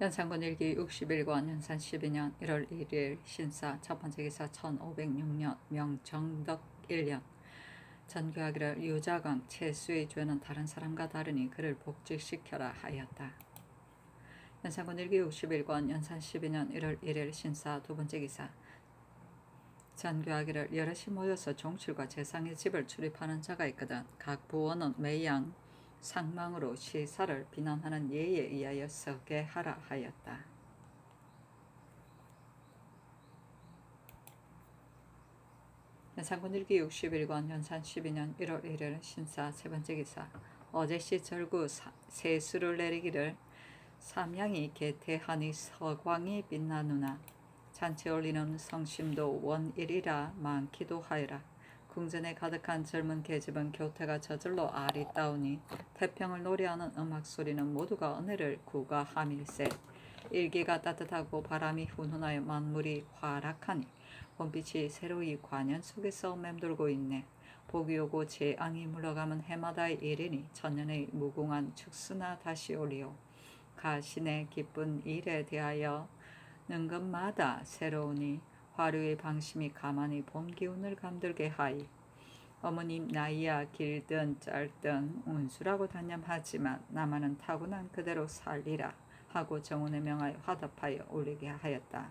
연산군 일기 61권 연산 12년 1월 1일 신사 첫 번째 기사 1506년 명정덕 1년 전교하기를 유자광 채수의 죄는 다른 사람과 다르니 그를 복직시켜라 하였다. 연산군 일기 61권 연산 12년 1월 1일 신사 두 번째 기사 전교하기를 여럿이 모여서 종칠과 재상의 집을 출입하는 자가 있거든 각 부원은 매양 상망으로 시사를 비난하는 예에 의하여 서게 하라 하였다. 연산군 일기 61권 연산 12년 1월 1일 신사 세 번째 기사 어제시 절구 세수를 내리기를 삼양이 개태하니 서광이 빛나누나 잔치 올리는 성심도 원일이라 많기도 하여라. 궁전에 가득한 젊은 계집은 교태가 저절로 아리따우니 태평을 노래하는 음악소리는 모두가 은혜를 구가함일세. 일기가 따뜻하고 바람이 훈훈하여 만물이 활락하니 봄빛이 새로이 관연 속에서 맴돌고 있네. 복이 오고 재앙이 물러가면 해마다의 일이니 천년의 무궁한 축수나 다시 오리오. 가신의 기쁜 일에 대하여 는 것마다 새로우니 화류의 방심이 가만히 봄 기운을 감돌게 하이. 어머님 나이야 길든 짧든 운수라고 단념하지만 나만은 타고난 그대로 살리라 하고 정운에 명하여 화답하여 올리게 하였다.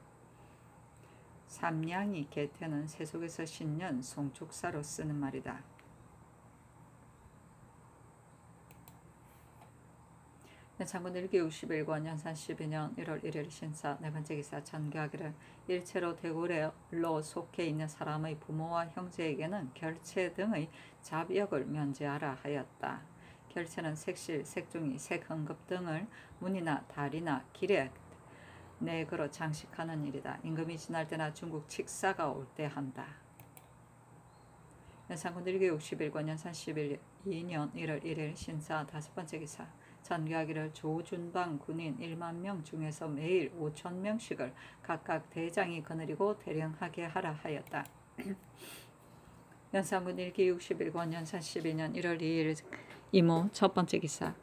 삼양이 개태는 세속에서 신년 송축사로 쓰는 말이다. 연산군 일기 61권 연산 12년 1월 1일 신사 네 번째 기사 전교하기를 일체로 대궐로 속해 있는 사람의 부모와 형제에게는 결체 등의 잡역을 면제하라 하였다. 결체는 색실, 색종이, 색흥급 등을 문이나 다리나 길에 내걸어 장식하는 일이다. 임금이 지날 때나 중국 칙사가 올 때 한다. 연산군 일기 61권 연산 12년 1월 1일 신사 다섯 번째 기사 전교하기를 조준방 군인 1만 명 중에서 매일 5천 명씩을 각각 대장이 거느리고 대령하게 하라 하였다. 연산군 일기 61권 연산 12년 1월 2일 이모 첫 번째 기사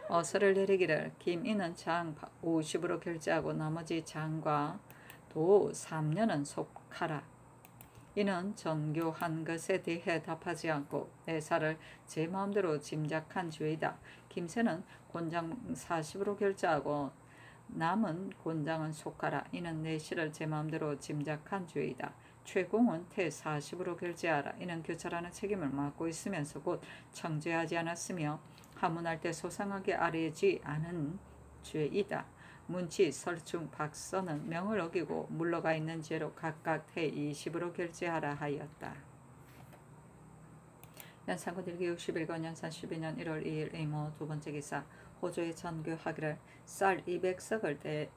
어서를 내리기를 김인은 장 50으로 결제하고 나머지 장과 도 3년은 속하라. 이는 전교한 것에 대해 답하지 않고 내 살을 제 마음대로 짐작한 죄이다. 김새는 곤장 40으로 결제하고 남은 곤장은 속하라. 이는 내 실을 제 마음대로 짐작한 죄이다. 최공은 태 40으로 결제하라. 이는 교찰하는 책임을 맡고 있으면서 곧 청죄하지 않았으며 하문할 때 소상하게 아뢰지 않은 죄이다. 문치, 설충, 박서는 명을 어기고 물러가 있는 죄로 각각 태 20으로 결제하라 하였다. 연산군 일기 61권 연산 12년 1월 2일 의모 두 번째 기사 호조의 전교하기를 쌀 200석을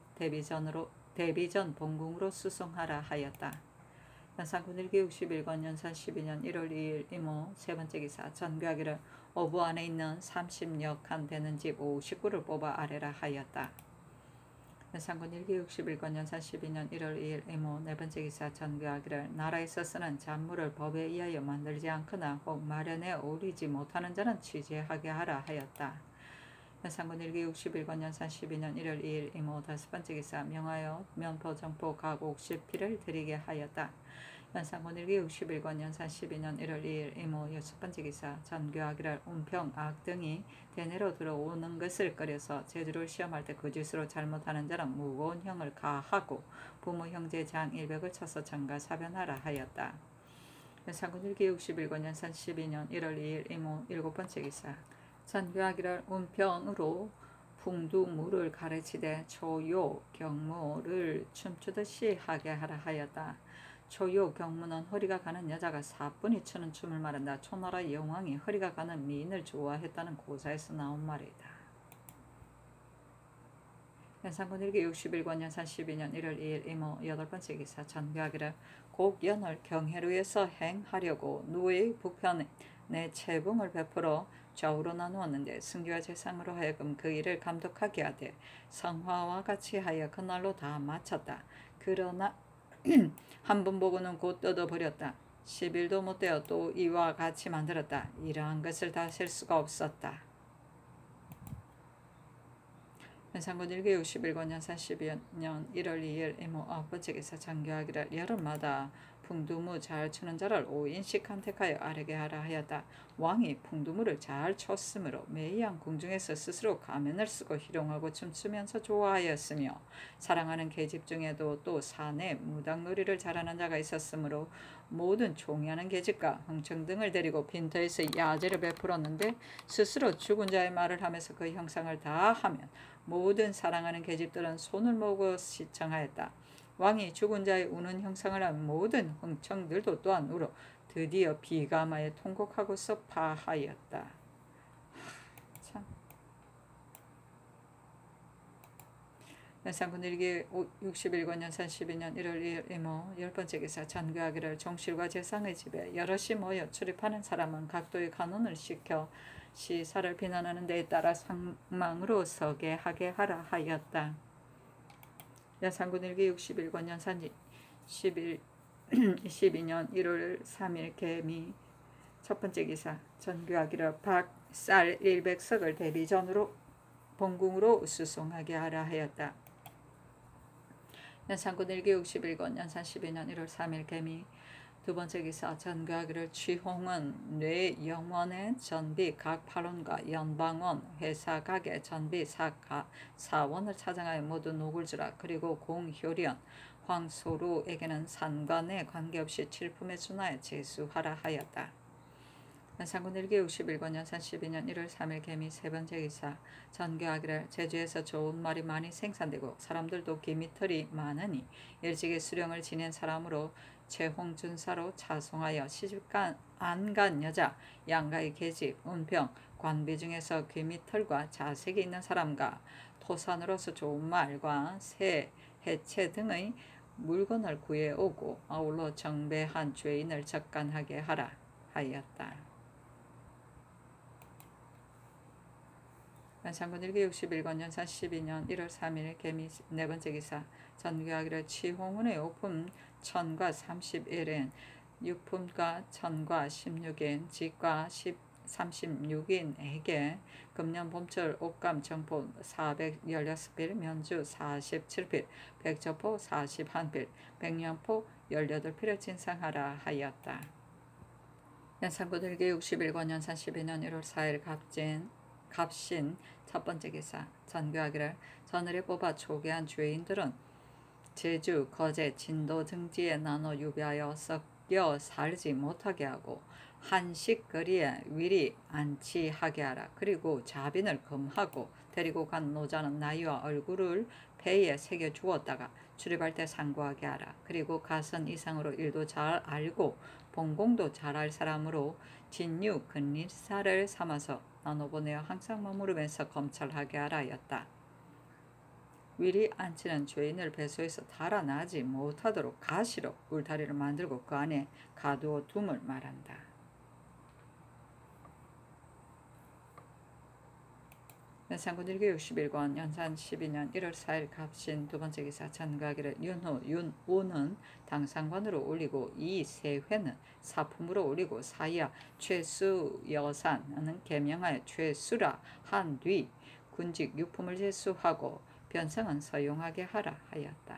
대비전 본궁으로 수송하라 하였다. 연산군 일기 61권 연산 12년 1월 2일 이모 세 번째 기사 전교하기를 어부 안에 있는 30여 되는 집 59를 뽑아 아래라 하였다. 연산군 일기 61권 연산 12년 1월 2일 이모 네 번째 기사 전교하기를 나라에서 쓰는 잔물을 법에 의하여 만들지 않거나 혹 마련에 어울리지 못하는 자는 취재하게 하라 하였다. 연산군 일기 61권 연산 12년 1월 2일 이모 다섯 번째 기사 명하여 면포 정포 각 50피를 드리게 하였다. 연산군 일기 61권 연산 12년 1월 2일 이모 여섯 번째 기사 전교하기를 운평 악 등이 대내로 들어오는 것을 꺼려서 제주를 시험할 때 그 짓으로 잘못하는 자는 무거운 형을 가하고 부모 형제 장 100을 쳐서 장가사변하라 하였다. 연산군 일기 61권 연산 12년 1월 2일 이모 일곱 번째 기사 전교하기를 운평으로 풍두무를 가르치되 초요 경무를 춤추듯이 하게 하라 하였다. 초요 경무는 허리가 가는 여자가 사뿐히 추는 춤을 말한다. 초나라 여왕이 허리가 가는 미인을 좋아했다는 고사에서 나온 말이다. 연산군 일기 61권 연산 12년 1월 2일 이모 여덟 번째 기사 전교하기를 곡연을 경회루에서 행하려고 누의 북편에 채붕을 베풀어 좌우로 나누었는데 승기와 재상으로 하여금 그 일을 감독하게 하되 성화와 같이 하여 그날로 다 마쳤다. 그러나 한 번 보고는 곧 뜯어버렸다. 10일도 못되어 또 이와 같이 만들었다. 이러한 것을 다 셀 수가 없었다. 연산군 1개 61권 연산 12년 1월 2일 이모 9번째 기사 장교하기를 여름마다 풍두무 잘 추는 자를 5인씩 간택하여 아르게 하라 하였다. 왕이 풍두무를 잘 췄으므로 매양 궁중에서 스스로 가면을 쓰고 희롱하고 춤추면서 좋아하였으며 사랑하는 계집 중에도 또 사내 무당놀이를 잘하는 자가 있었으므로 모든 종이하는 계집과 흥청 등을 데리고 빈터에서 야제를 베풀었는데 스스로 죽은 자의 말을 하면서 그 형상을 다 하면 모든 사랑하는 계집들은 손을 모으고 시청하였다. 왕이 죽은 자의 우는 형상을 한 모든 흥청들도 또한 울어 드디어 비가마에 통곡하고서 파하였다. 참. 연산군 1기 61권 연산 12년 1월 2일 이모 10번째 기사 전교하기를 종실과 재상의 집에 여럿이 모여 출입하는 사람은 각도의 간언을 시켜 시사를 비난하는 데에 따라 상망으로 서게 하게 하라 하였다. 연산군 1기 61권 연산 12년 1월 3일 개미 첫번째 기사 전교하기를 박쌀 100석을 대비전으로 본궁으로 수송하게 하라 하였다. 연산군 1기 61권 연산 12년 1월 3일 개미 두번째 기사 전교하기를 취홍은 뇌 영원의 전비 각 팔원과 연방원 회사 각의 전비 사원을 찾아가여 모두 녹을 주라. 그리고 공효련 황소루에게는 상관에 관계없이 칠품에 준하여 제수하라 하였다. 연산군 1기 61권 연산 12년 1월 3일 개미 세번째 기사 전교하기를 제주에서 좋은 말이 많이 생산되고 사람들도 기미털이 많으니 일찍이 수령을 지낸 사람으로 최홍준사로 차송하여 시집간 안간 여자 양가의 계집 은평 관비 중에서 귀미털과 자색이 있는 사람과 토산으로서 좋은 말과 새 해체 등의 물건을 구해오고 아울러 정배한 죄인을 적간하게 하라 하였다. 연산군 1기 61권 연산 12년 1월 3일 개미 네번째 기사 전교하기를 취홍운의 오품 1000과 31인 육품과 1000과 16인 직과 36인에게 금년 봄철 옥감 정포 416필 면주 47필 백저포 41필 백년포 18필을 진상하라 하였다. 연산군 1기 61권 연산 12년 1월 4일 갑신 첫번째 기사 전교하기를 저늘에 뽑아 초기한 죄인들은 제주, 거제, 진도 등지에 나눠 유배하여 섞여 살지 못하게 하고 한식거리에 위리 안치하게 하라. 그리고 자빈을 금하고 데리고 간 노자는 나이와 얼굴을 배에 새겨 주었다가 출입할 때 상고하게 하라. 그리고 가선 이상으로 일도 잘 알고 본공도 잘할 사람으로 진유 근리사를 삼아서 나눠 보내어 항상 머무르면서 검찰하게 하라 하였다. 위리 안치는 죄인을 배소에서 달아나지 못하도록 가시로 울타리를 만들고 그 안에 가두어 둠을 말한다. 연산군 1기 61권 연산 12년 1월 4일 갑신 두번째 기사 전가기를 윤호, 윤오는 당상관으로 올리고 이세회는 사품으로 올리고 사야 최수여산은 계명하여 최수라 한 뒤 군직 유품을 제수하고 변성은 서용하게 하라 하였다.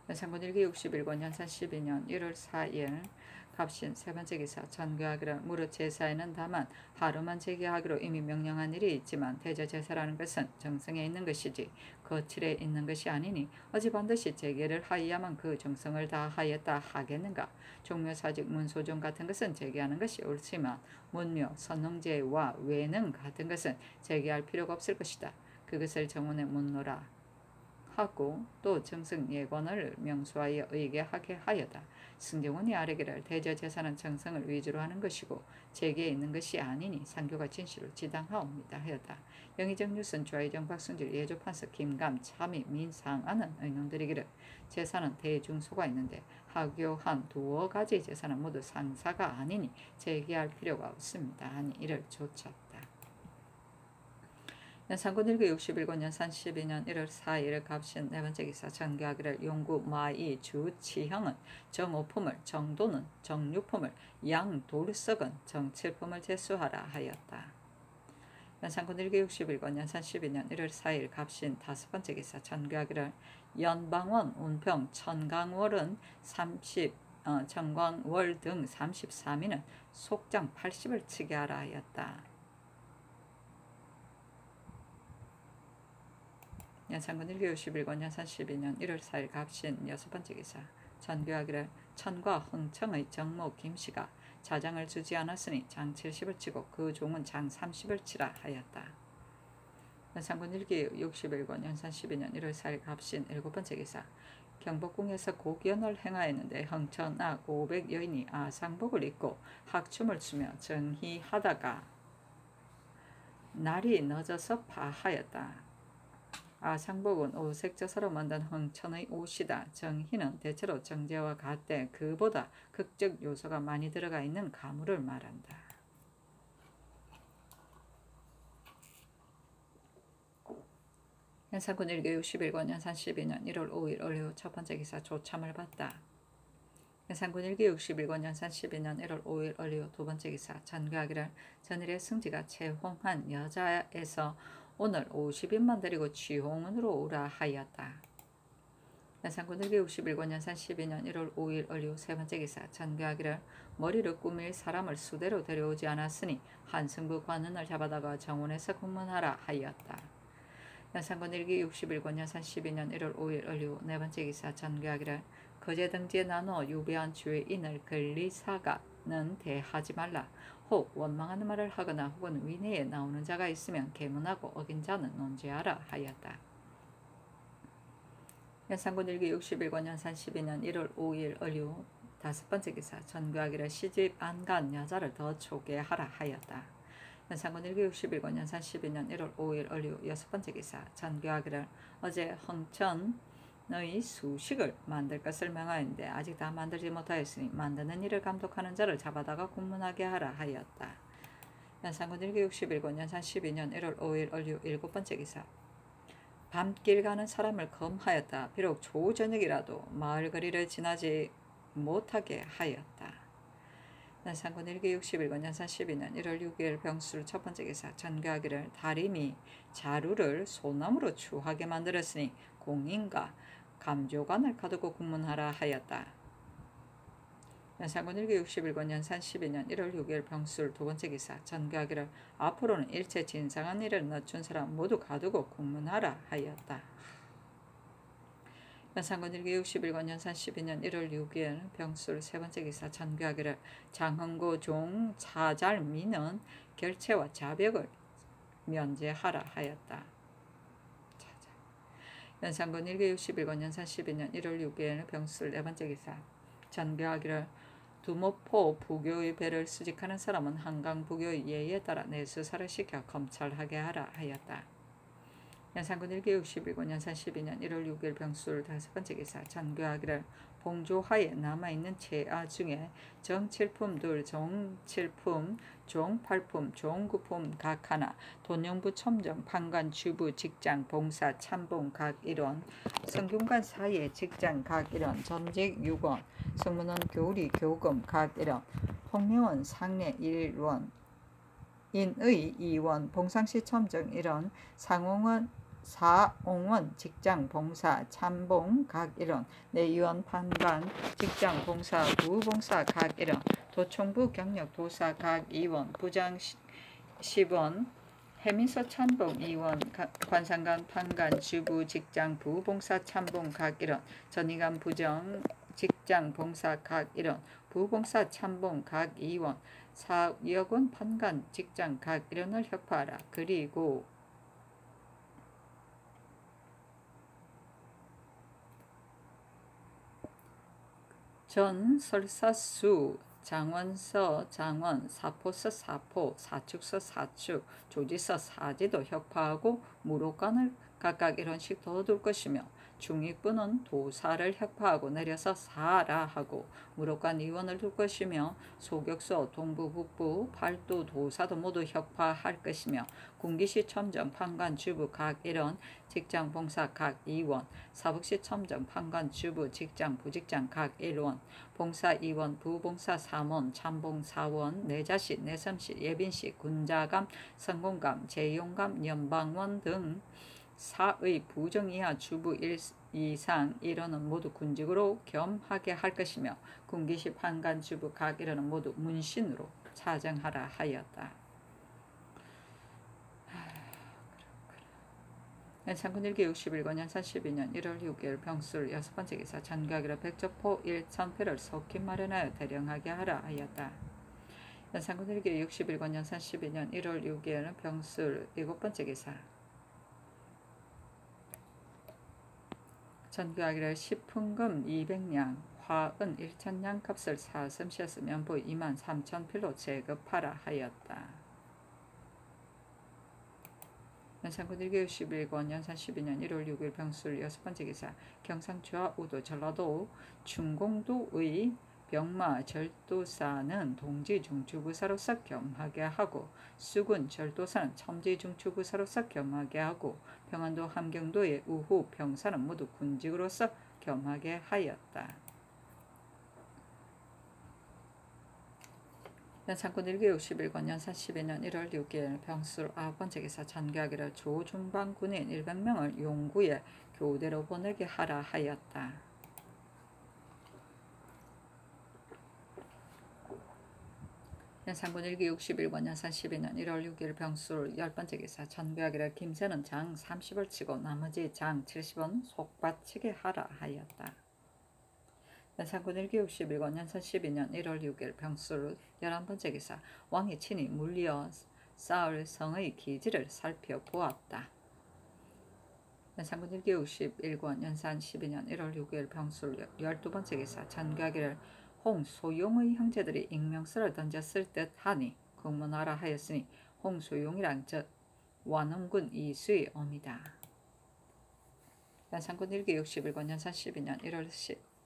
연산군 1기 61권 연산 12년 1월 4일 갑신 세번째 기사 전교하기를 무릇 제사에는 다만 하루만 제기하기로 이미 명령한 일이 있지만 대제제사라는 것은 정성에 있는 것이지 거칠에 있는 것이 아니니 어찌 반드시 제기를 하여야만 그 정성을 다하였다 하겠는가. 종묘사직 문소종 같은 것은 제기하는 것이 옳지만 문묘 선홍제와 외능 같은 것은 제기할 필요가 없을 것이다. 그것을 정원에 묻노라 하고 또 정성 예권을 명수하여 의게 하게 하여다. 승경원이 아뢰기를 대제제사는 정성을 위주로 하는 것이고 제기에 있는 것이 아니니 상교가 진실로 지당하옵니다 하였다. 영의정 뉴슨 좌의정 박순질 예조판서 김감 참의 민상하는 의논들이기를 제사는 대중소가 있는데 하교한 두어 가지 제사는 모두 상사가 아니니 제기할 필요가 없습니다 하니 이를 조쳤다. 연산군 1기 61권 연산 12년 1월 4일 갑신 네번째 기사 전교하기를 용구 마이 주치형은 정오품을 정도는 정육품을 양돌석은 정칠품을 제수하라 하였다. 연산군 1기 61권 연산 12년 1월 4일 갑신 5번째 기사 전교하기를 연방원, 운평, 천강월은 30 청광월 등 33인은 속장 80을 치게 하라 하였다. 연산군 1기 61권 연산 12년 1월 4일 갑신 6번째 기사 전교하기를 천과 흥청의 정모 김씨가 자장을 주지 않았으니 장 70을 치고 그 종은 장 30을 치라 하였다. 연산군 1기 61권 연산 12년 1월 4일 갑신 7번째 기사 경복궁에서 곡연을 행하였는데 흥천악 500여인이 아상복을 입고 학춤을 추며 정희하다가 날이 늦어서 파하였다. 아상복은 오색저서로 만든 흥천의 옷이다. 정희는 대체로 정제와 같되 그보다 극적 요소가 많이 들어가 있는 가물을 말한다. 연산군 1기 61권 연산 12년 1월 5일 을류 첫번째 기사 조참을 받다. 연산군 1기 61권 연산 12년 1월 5일 을류 두번째 기사 전교하기를 전일의 승지가 채홍한 여자에서 오늘 50인만 데리고 취홍은으로 오라 하였다. 연산군 1기 61권 연산 12년 1월 5일 을류 세번째 기사 전교하기를 머리를 꾸밀 사람을 수대로 데려오지 않았으니 한승부 관원을 잡아다가 정원에서 근문하라 하였다. 연산군 1기 61권 연산 12년 1월 5일 을류 네번째 기사 전교하기를 거제 등지에 나누어 유배한 죄인을 권리사가는 대하지 말라. 혹 원망하는 말을 하거나 혹은 위내에 나오는 자가 있으면 계문하고 어긴 자는 논죄하라 하였다. 연산군 1기 61권 연산 12년 1월 5일 을류 다섯번째 기사 전교하기를 시집 안 간 여자를 더 초계하라 하였다. 연산군 1기 61권 연산 12년 1월 5일 을류 여섯번째 기사 전교하기를 어제 흥천의 수식을 만들 것을 명하였는데 아직 다 만들지 못하였으니 만드는 일을 감독하는 자를 잡아다가 군문하게 하라 하였다. 연산군 1기 61권 연산 12년 1월 5일 을류 일곱번째 기사 밤길 가는 사람을 검하였다. 비록 조저녁이라도 마을 거리를 지나지 못하게 하였다. 연산군 1기 61권 연산 12년 1월 6일 병술 첫번째 기사 전교하기를 다림이 자루를 소나무로 추하게 만들었으니 공인과 감조관을 가두고 군문하라 하였다. 연산군 1기 61권 연산 12년 1월 6일 병술 두번째 기사 전교하기를 앞으로는 일체 진상한 일을 늦춘 사람 모두 가두고 군문하라 하였다. 연산군 1기 61권 연산 12년 1월 6일 병술 세번째 기사 전교하기를 장흥고 종 차잘미는 결체와 자벽을 면제하라 하였다. 연산군 1기 61권 연산 12년 1월 6일 병술 네번째 기사 전교하기를 두모포 부교의 배를 수직하는 사람은 한강 부교의 예의에 따라 내수사를 시켜 검찰하게 하라 하였다. 연산군 1기 61권 연산 12년 1월 6일 병술 다섯번째 기사 전교하기를 봉조하에 남아있는 채아 중에 정칠품 둘, 종칠품, 종팔품, 종구품 각 하나, 돈영부 첨정, 판관, 주부, 직장, 봉사, 참봉 각 1원, 성균관 사이의 직장 각 1원, 전직 6원, 성문원 교리 교금 각 1원, 홍명원 상례 1원, 인의 2원, 봉상시 첨정 1원, 사옹원 직장 봉사 참봉 각 1원, 내의원 판관 직장 봉사 부봉사 각 1원, 도청부 경력 도사 각 2원, 부장 10원, 해민서 참봉 2원, 관상관 판관 주부 직장 부봉사 참봉 각 1원, 전의관 부정 직장 봉사 각 1원, 부봉사 참봉 각 2원, 사역원 판관 직장 각 1원을 혁파하라. 그리고 전 설사수 장원서 장원 사포서 사포 사축서 사축 조지서 사지도 혁파하고 무로관을 각각 1원씩 더 둘 것이며 중위부는 도사를 혁파하고 내려서 사라 하고 무력관 2원을 둘 것이며 소격소 동부 북부 팔도 도사도 모두 혁파할 것이며 군기시 첨정 판관 주부 각 1원 직장 봉사 각 2원 사북시 첨정 판관 주부 직장 부직장 각 1원 봉사 2원 부봉사 3원 참봉 4원 내자시 내섬시 예빈시 군자감 성공감 재용감 연방원 등 사의 부정 이하 주부 1 이상 1원은 모두 군직으로 겸하게 할 것이며 군기시 판관 주부 각 1원은 모두 문신으로 차정하라 하였다. 연산군 1기 61권 연산 12년 1월 6일 병술 6번째 기사 전교하기로 백조포 1,000표를 속히 마련하여 대령하게 하라 하였다. 연산군 1기 61권 연산 12년 1월 6일 병술 7번째 기사 전교하기를 10품금 200량, 화은 1,000량 값을 사슴시였으면 부 23,000필로 제급하라 하였다. 연산군 1기 61권 연산 12년 1월 6일 병술 6번째 기사 경상주와 우도 전라도 중공도의 병마 절도사는 동지중추부사로서 겸하게 하고 수군 절도사는 첨지중추부사로서 겸하게 하고 평안도 함경도의 우후 병사는 모두 군직으로서 겸하게 하였다. 연산군 1기 61권 연산 12년 1월 6일 병술 9번째 기사 전교하기를 조중방 군인 100명을 용구에 교대로 보내게 하라 하였다. 연산군 1기 61권 연산 12년 1월 6일 병술 10번째 기사 전교하기를 김새는 장 30을 치고 나머지 장 70원 속바치게 하라 하였다. 연산군 1기 61권 연산 12년 1월 6일 병술 11번째 기사 왕이 친히 물리어 쌓을 성의 기지를 살펴보았다. 연산군 1기 61권 연산 12년 1월 6일 병술 12번째 기사 전교하기를 홍소용의 형제들이 익명서를 던졌을 듯 하니 공문하라 하였으니 홍소용이란 즉 완흥군 이수의 어미다. 연산군 1기 61권 연산 12년 1월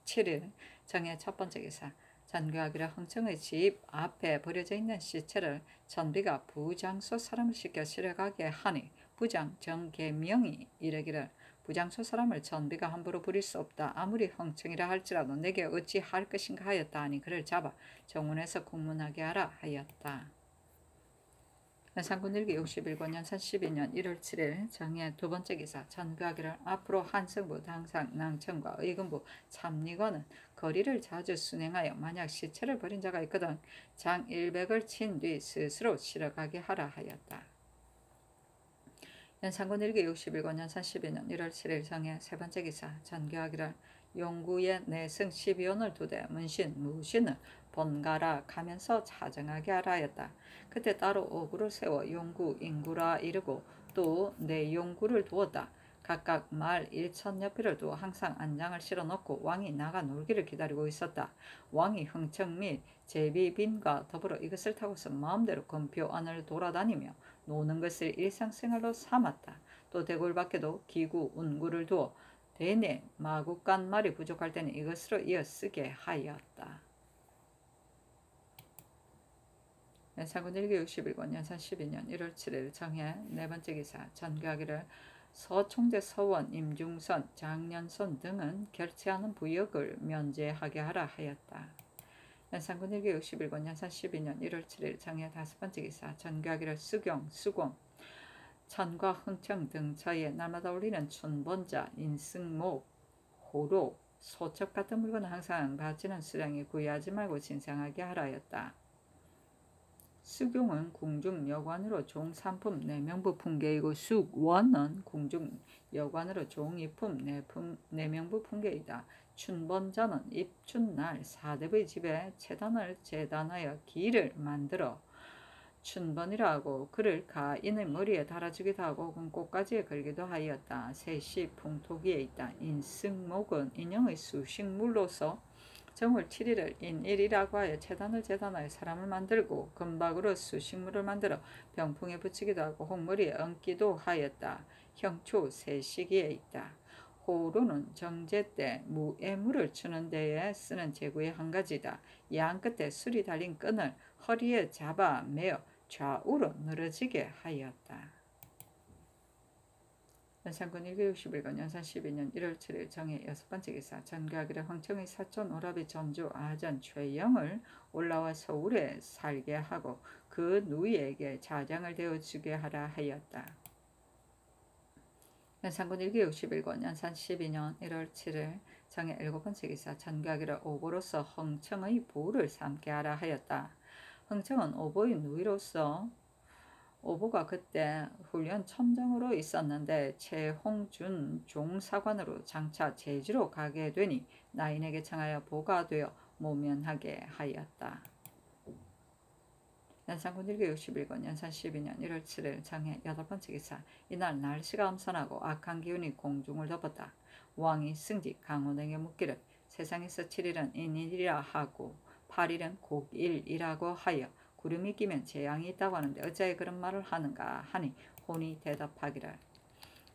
7일 정의 첫 번째 기사 전교하기를 흥청의 집 앞에 버려져 있는 시체를 전비가 부장소 사람을 시켜 실어가게 하니 부장 정계명이 이르기를 부장소 사람을 전비가 함부로 부릴 수 없다. 아무리 흥청이라 할지라도 내게 어찌 할 것인가 하였다 하니 그를 잡아 정문에서 국문하게 하라 하였다. 연산군 1기 61권 연산 12년 1월 7일 정의 두 번째 기사 전교하기를 앞으로 한성부 당상 낭천과 의금부 참리관은 거리를 자주 순행하여 만약 시체를 버린 자가 있거든 장 100을 친 뒤 스스로 실어가게 하라 하였다. 연산군 1기 61권 연산 12년 1월 7일 정의 세 번째 기사 전교하기를 용구에 내승 12원을 두되 문신 무신을 번갈아 가면서 차정하게 하라 하였다. 그때 따로 어구를 세워 용구 인구라 이르고 또 네 용구를 두었다. 각각 말 1,000여필을 두어 항상 안장을 실어놓고 왕이 나가 놀기를 기다리고 있었다. 왕이 흥청 및 제비빈과 더불어 이것을 타고서 마음대로 금표 안을 돌아다니며 노는 것을 일상생활로 삼았다. 또 대궐 밖에도 기구, 운구를 두어 대내 마구간 말이 부족할 때는 이것으로 이어 쓰게 하였다. 연산군 1기 61권 연산 12년 1월 7일 정해 네 번째 기사 전교하기를 서총재 서원, 임중선, 장년선 등은 결체하는 부역을 면제하게 하라 하였다. 연산군 1기 61권 연산 12년 1월 7일 정해 다섯 번째 기사 전교하기를 수경, 수공, 천과 흥청 등 저희에 날마다 올리는 춘번자, 인승목, 호로, 소첩 같은 물건은 항상 바치는 수량에 구애하지 말고 진상하게 하라 하였다. 수경은 궁중 여관으로 종 3품 내명부 품계이고 숙원은 궁중 여관으로 종 2품 내명부 품계이다. 춘번자는 입춘날 사대부의 집에 채단을 재단하여 기를 만들어 춘번이라 하고 그를 가인의 머리에 달아주기도 하고 혹은 꽃가지에 걸기도 하였다. 셋이 풍토기에 있다. 인승목은 인형의 수식물로서 정월 7일을 인일이라고 하여 제단을 제단하여 사람을 만들고 금박으로 수식물을 만들어 병풍에 붙이기도 하고 홍머리에 얹기도 하였다. 형초 세시기에 있다. 호루는 정제 때 무에 물을 주는 데에 쓰는 제구의 한 가지다. 양 끝에 술이 달린 끈을 허리에 잡아 매어 좌우로 늘어지게 하였다. 연산군 1261년 연산 12년 1월 7일 정해 6번째 기사 전가기를 황청의 사촌 오라비 전주 아전 최영을 올라와 서울에 살게 하고 그 누이에게 자장을 되어주게 하라 하였다. 연산군 1261권 연산 12년 1월 7일 정해 7번째 기사 전가기를 오보로서 흥청의 부를 삼게 하라 하였다. 흥청은 오보의 누이로서 오보가 그때 훈련 첨정으로 있었는데 최홍준 종사관으로 장차 제주로 가게 되니 나인에게 청하여 보가 되어 모면하게 하였다. 연산군 1261권 연산 12년 1월 7일 정해 8번째 기사 이날 날씨가 엄선하고 악한 기운이 공중을 덮었다. 왕이 승직 강호등에 묻기를 세상에서 7일은 인일이라 하고 8일은 곡일이라고 하여 구름이 끼면 재앙이 있다고 하는데 어찌하여 그런 말을 하는가 하니 혼이 대답하기를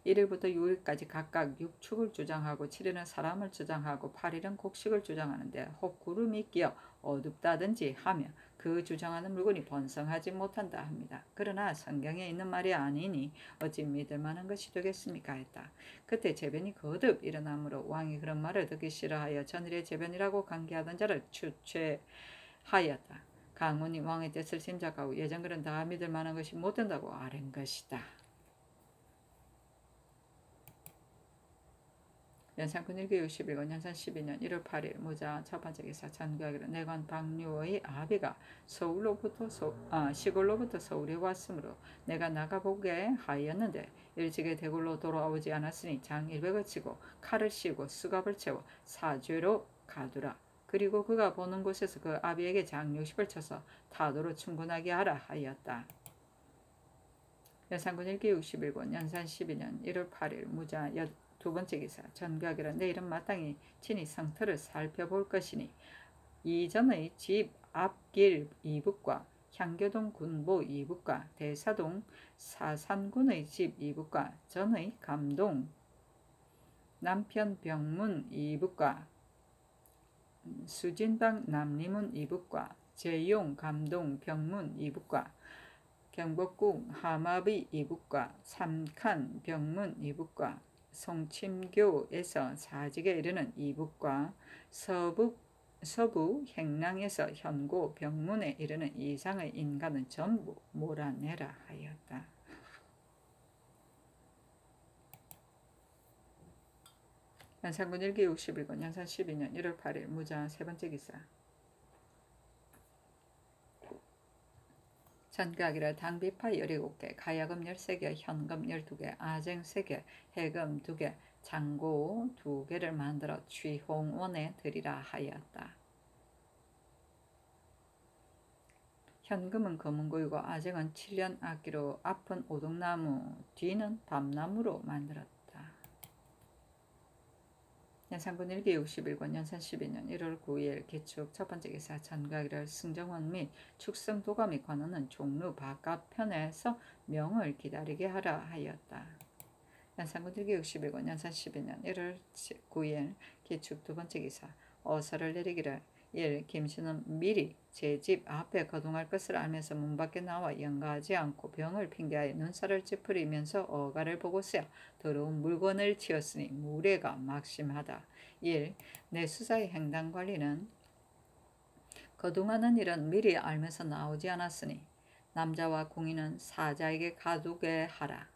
1일부터 6일까지 각각 6축을 주장하고 7일은 사람을 주장하고 8일은 곡식을 주장하는데 혹 구름이 끼어 어둡다든지 하며 그 주장하는 물건이 번성하지 못한다 합니다. 그러나 성경에 있는 말이 아니니 어찌 믿을 만한 것이 되겠습니까 했다. 그때 재변이 거듭 일어나므로 왕이 그런 말을 듣기 싫어하여 전일의 재변이라고 간계하던 자를 추최하였다. 강훈이 왕의 뜻을 짐작하고 예전글은 다 믿을 만한 것이 못 된다고 아는 것이다. 연산군 1261권 연산 12년 1월 8일 무자 첫번째 기사 전교하기로 내관 박류의 아비가 시골로부터 서울에 왔으므로 내가 나가보게 하였는데 일찍이 대굴로 돌아오지 않았으니 장 100을 치고 칼을 씌우고 수갑을 채워 사죄로 가두라. 그리고 그가 보는 곳에서 그 아비에게 장 60을 쳐서 타도로 충분하게 하라 하였다. 연산군 1261권 연산 12년 1월 8일 무자 두번째 기사 전가기로 내일은 마땅히 친히 상터를 살펴볼 것이니 이전의 집 앞길 이북과 향교동 군보 이북과 대사동 사산군의 집 이북과 전의 감동 남편 병문 이북과 수진방 남리문 이북과 제용 감동 병문 이북과 경복궁 하마비 이북과 삼칸 병문 이북과 송침교에서 사직에 이르는 이북과 서부 행랑에서 현고 병문에 이르는 이상의 인간은 전부 몰아내라 하였다. 연산군 1기 61권 연산 12년 1월 8일 무자 세번째 기사 전가기를 당비파 17개, 가야금 13개, 현금 12개, 아쟁 3개, 해금 2개, 장고 2개를 만들어 취홍원에 드리라 하였다. 현금은 검은고이고 아쟁은 7년 악기로 앞은 오동나무, 뒤는 밤나무로 만들었다. 연산군 1기 61권 연산 12년 1월 9일 기축 첫번째 기사 전가기를 승정원 및 축성도감이 관하는 종로 바깥편에서 명을 기다리게 하라 하였다. 연산군 1기 61권 연산 12년 1월 9일 기축 두번째 기사 어사를 내리기를 1. 김씨는 미리 제 집 앞에 거동할 것을 알면서 문 밖에 나와 연가하지 않고 병을 핑계하여 눈살을 찌푸리면서 어가를 보고서야 더러운 물건을 치었으니 무례가 막심하다. 1. 내 수사의 행당관리는 거동하는 일은 미리 알면서 나오지 않았으니 남자와 공인은 사자에게 가두게 하라.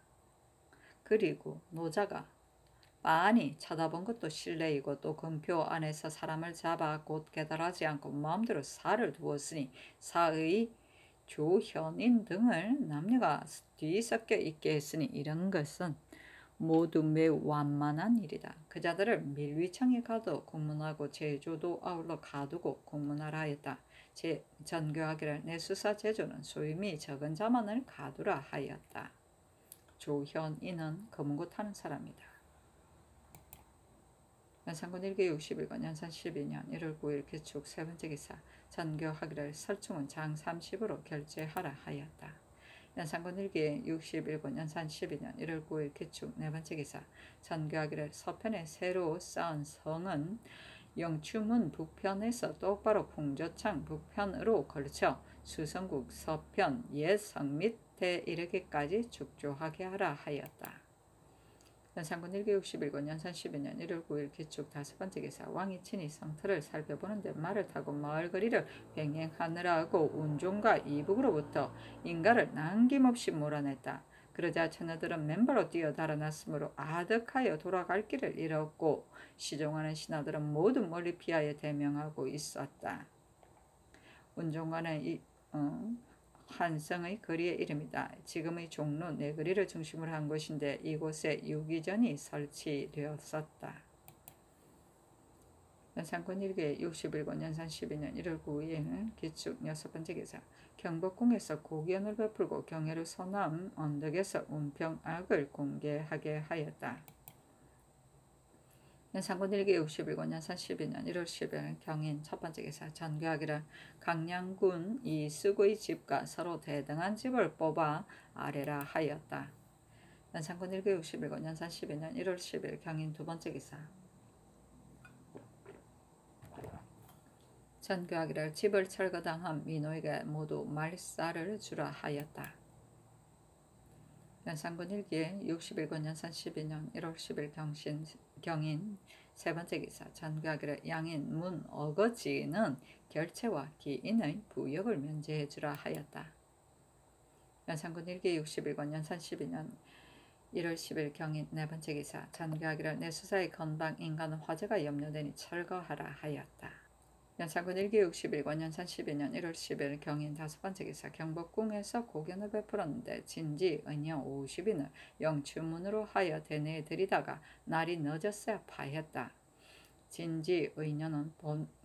그리고 노자가 빤히 쳐다본 것도 실례이고 또 금표 안에서 사람을 잡아 곧 계달하지 않고 마음대로 사를 두었으니 사의 조현인 등을 남녀가 뒤섞여 있게 했으니 이런 것은 모두 매우 완만한 일이다. 그 자들을 밀위청에 가도 공문하고 제조도 아울러 가두고 공문하라 하였다. 전교하기를 내 수사 제조는 소임이 적은 자만을 가두라 하였다. 조현인은 검은고 타는 사람이다. 연산군 1기 61권 연산 12년 1월 9일 개축 세 번째 기사 전교하기를 설충은 장 30으로 결제하라 하였다. 연산군 1기 61권 연산 12년 1월 9일 개축 네 번째 기사 전교하기를 서편에 새로 쌓은 성은 영추문 북편에서 똑바로 풍조창 북편으로 걸쳐 수성국 서편 옛성 밑에 이르기까지 축조하게 하라 하였다. 연산군 1기 61권 연산 12년 1월 9일 개축 다섯 번째 기사 왕이 친히 성터를 살펴보는데 말을 타고 마을 거리를 병행하느라고 운종과 이북으로부터 인가를 남김없이 몰아냈다. 그러자 처녀들은 맨발로 뛰어 달아났으므로 아득하여 돌아갈 길을 잃었고 시종하는 신하들은 모두 멀리 피하여 대명하고 있었다. 운종관은 한성의 거리의 이름이다. 지금의 종로 내거리를 중심으로 한 곳인데 이곳에 유기전이 설치되었었다. 연산군 1기 61권 연산 12년 1월 9일 기축 여섯 번째 기사 경복궁에서 고견을 베풀고 경애를 서남 언덕에서 운평악을 공개하게 하였다. 연산군 1기 61권 연산 12년 1월 10일 경인 첫 번째 기사 전교하기를 강량군 이숙의 집과 서로 대등한 집을 뽑아 아래라 하였다. 연산군 1기 61권 연산 12년 1월 10일 경인 두 번째 기사 전교하기를 집을 철거당한 민호에게 모두 말살을 주라 하였다. 연산군 1기 61권 연산 12년 1월 10일 경인 세 번째 기사 전교하기를 양인 문 어거지는 결체와 기인의 부역을 면제해 주라 하였다. 연산군 1기 61권 연산 12년 1월 10일 경인 네 번째 기사 전교하기를 내 수사의 건방 인간은 화재가 염려되니 철거하라 하였다. 연산군 1기 61권 연산 12년 1월 10일 경인 다섯 번째 기사 경복궁에서 고견을 베풀었는데 진지 의녀 50인을 영추문으로 하여 대내에 들이다가 날이 늦었어야 파했다. 진지 의녀는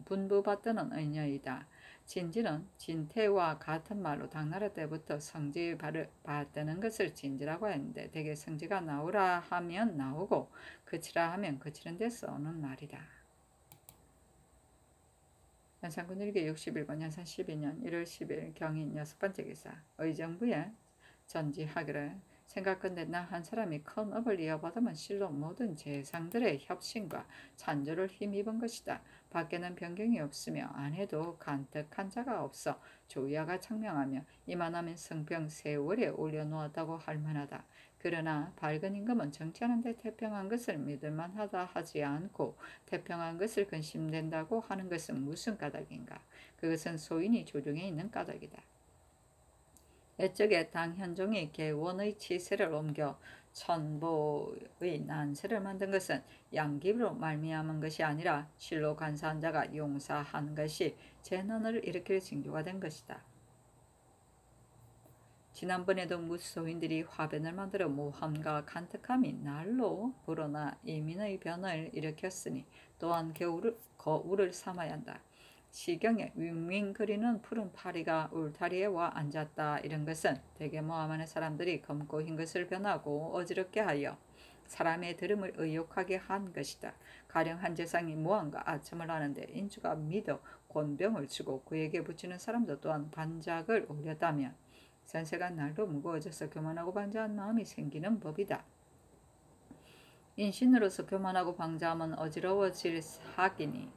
분부받드는 의녀이다. 진지는 진태와 같은 말로 당나라 때부터 성지 받드는 것을 진지라고 했는데 대개 성지가 나오라 하면 나오고 그치라 하면 그치는 데서 오는 말이다. 연산군 1기 61권 연산 12년 1월 10일 경인 여섯 번째 기사 의정부에 전지하기를 생각건대 나 한 사람이 큰 업을 이어받으면 실로 모든 재상들의 협신과 찬조를 힘입은 것이다. 밖에는 변경이 없으며 안에도 간특한 자가 없어 조야가 청명하며 이만하면 성병 세월에 올려놓았다고 할 만하다. 그러나 밝은 임금은 정치하는데 태평한 것을 믿을만하다 하지 않고 태평한 것을 근심된다고 하는 것은 무슨 까닭인가? 그것은 소인이 조정에 있는 까닭이다. 옛적에 당현종이 개원의 치세를 옮겨 천보의 난세를 만든 것은 양깁으로 말미암은 것이 아니라 실로 간사한 자가 용사한 것이 재난을 일으킬 징조가 된 것이다. 지난번에도 무소인들이 화변을 만들어 모함과 간특함이 날로 불어나 이민의 변을 일으켰으니 또한 거울을 삼아야 한다. 시경에 윙윙거리는 푸른 파리가 울타리에 와 앉았다. 이런 것은 대개 모함하는 사람들이 검고 흰 것을 변하고 어지럽게 하여 사람의 들음을 의욕하게 한 것이다. 가령 한 재상이 모함과 아첨을 하는데 인주가 믿어 권병을 주고 그에게 붙이는 사람도 또한 반작을 올렸다면 전세가 날도 무거워져서 교만하고 방자한 마음이 생기는 법이다. 인신으로서 교만하고 방자하면 어지러워질 사기니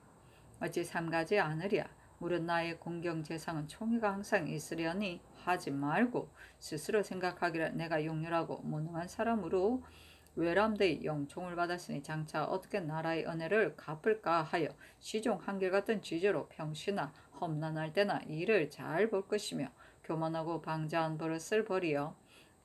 어찌 삼가지 않으랴. 물은 나의 공경재상은 총의가 항상 있으려니 하지 말고 스스로 생각하기를 내가 용렬하고 무능한 사람으로 외람되이 영총을 받았으니 장차 어떻게 나라의 은혜를 갚을까 하여 시종 한결같은 취지로 평시나 험난할 때나 일을 잘 볼 것이며 교만하고 방자한 버릇을 버리어